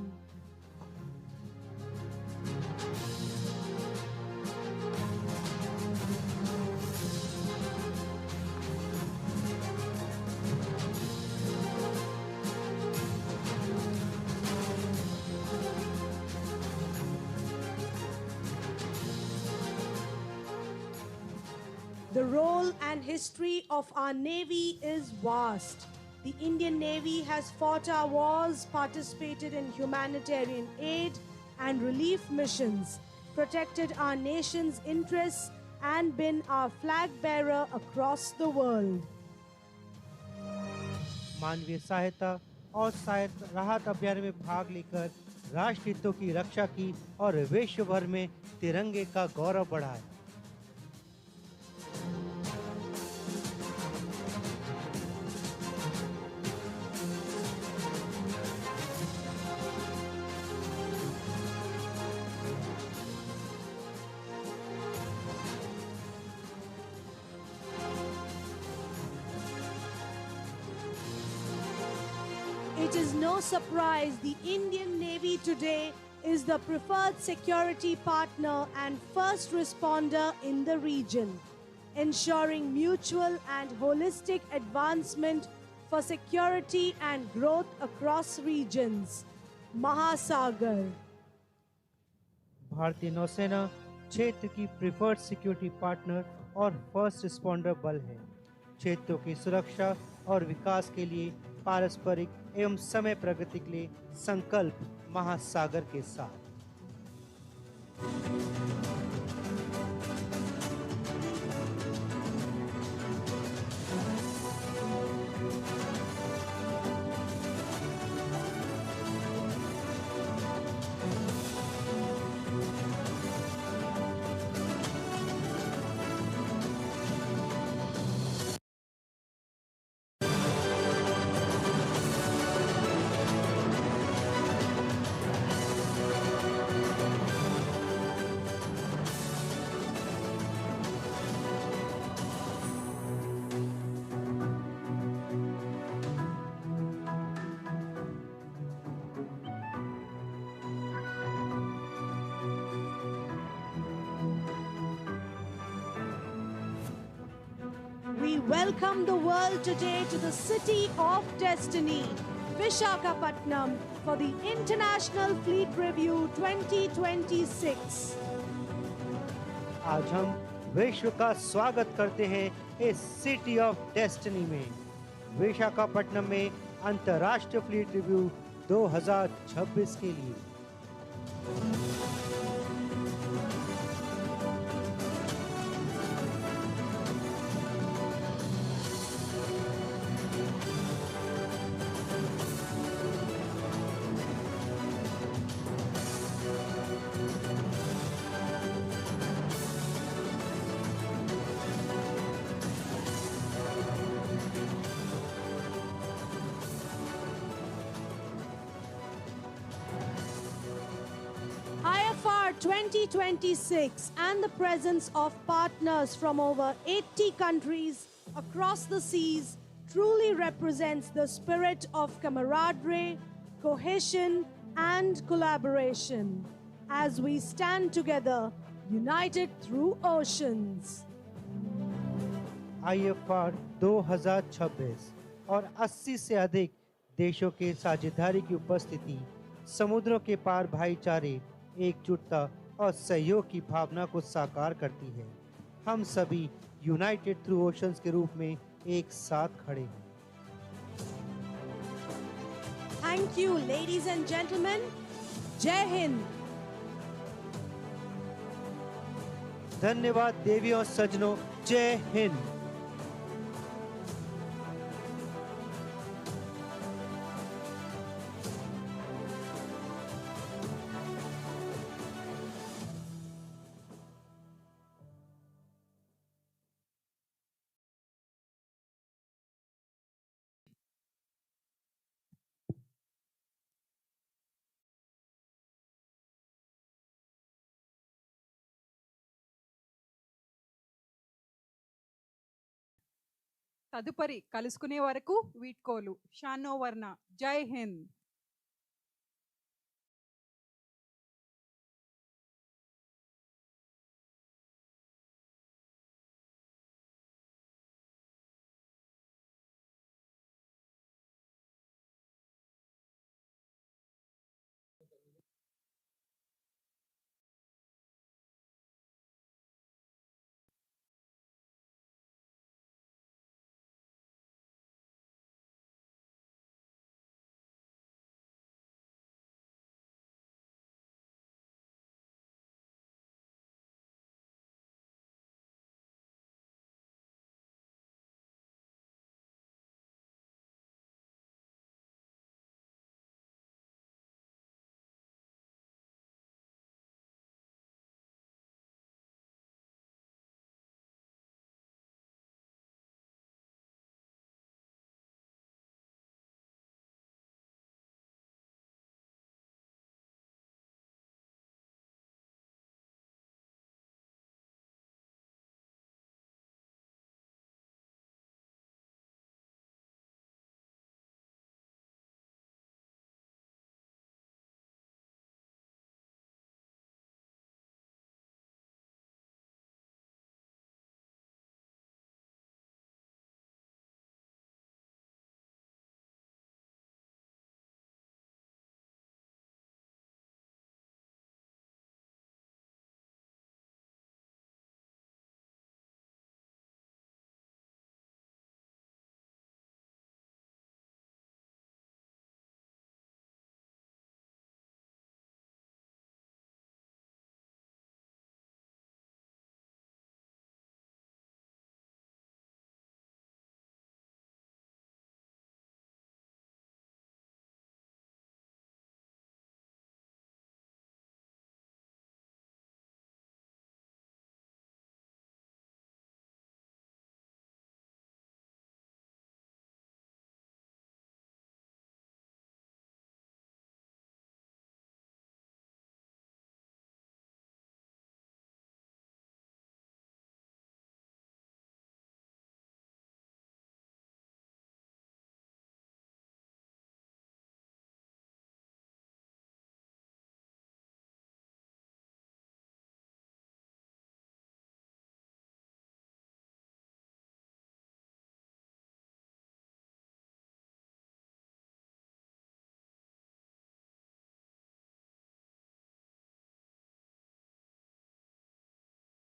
The role and history of our Navy is vast. The Indian Navy has fought our wars, participated in humanitarian aid and relief missions, protected our nation's interests, and been our flag bearer across the world. मानवीय सहायता और राहत अभियान में भाग लेकर राष्ट्र हितों की रक्षा की और विश्व भर में तिरंगे का गौरव बढ़ाया। It is no surprise the Indian Navy today is the preferred security partner and first responder in the region, ensuring mutual and holistic advancement for security and growth across regions. Mahasagar. भारतीय नौसेना क्षेत्र की preferred security partner और first responder बल है। क्षेत्रों की सुरक्षा और विकास के लिए पारस्परिक एवं समय प्रगति के लिए संकल्प महासागर के साथ। welcome the world today to the city of destiny, Visakhapatnam, for the International Fleet Review 2026. आज हम विश्व का स्वागत करते हैं इस सिटी ऑफ डेस्टिनी में, विशाखापट्टनम में अंतर्राष्ट्रीय फ्लीट रिव्यू 2026 के लिए। IFR 2026 and the presence of partners from over 80 countries across the seas truly represents the spirit of camaraderie, cohesion and collaboration as we stand together, united through oceans. IFR 2026 और 80 से अधिक देशों के साझेदारी की उपस्थिति समुद्रों के पार भाईचारे, एकजुटता और सहयोग की भावना को साकार करती है। हम सभी यूनाइटेड थ्रू ओशंस के रूप में एक साथ खड़े हैं। Thank you, ladies and gentlemen. Jai Hind. धन्यवाद देवियों और सज्जनों, जय हिंद। తదుపరి కలుసుకునే వరకు వీడ్కోలు. షానోవర్ణ. జై హింద్.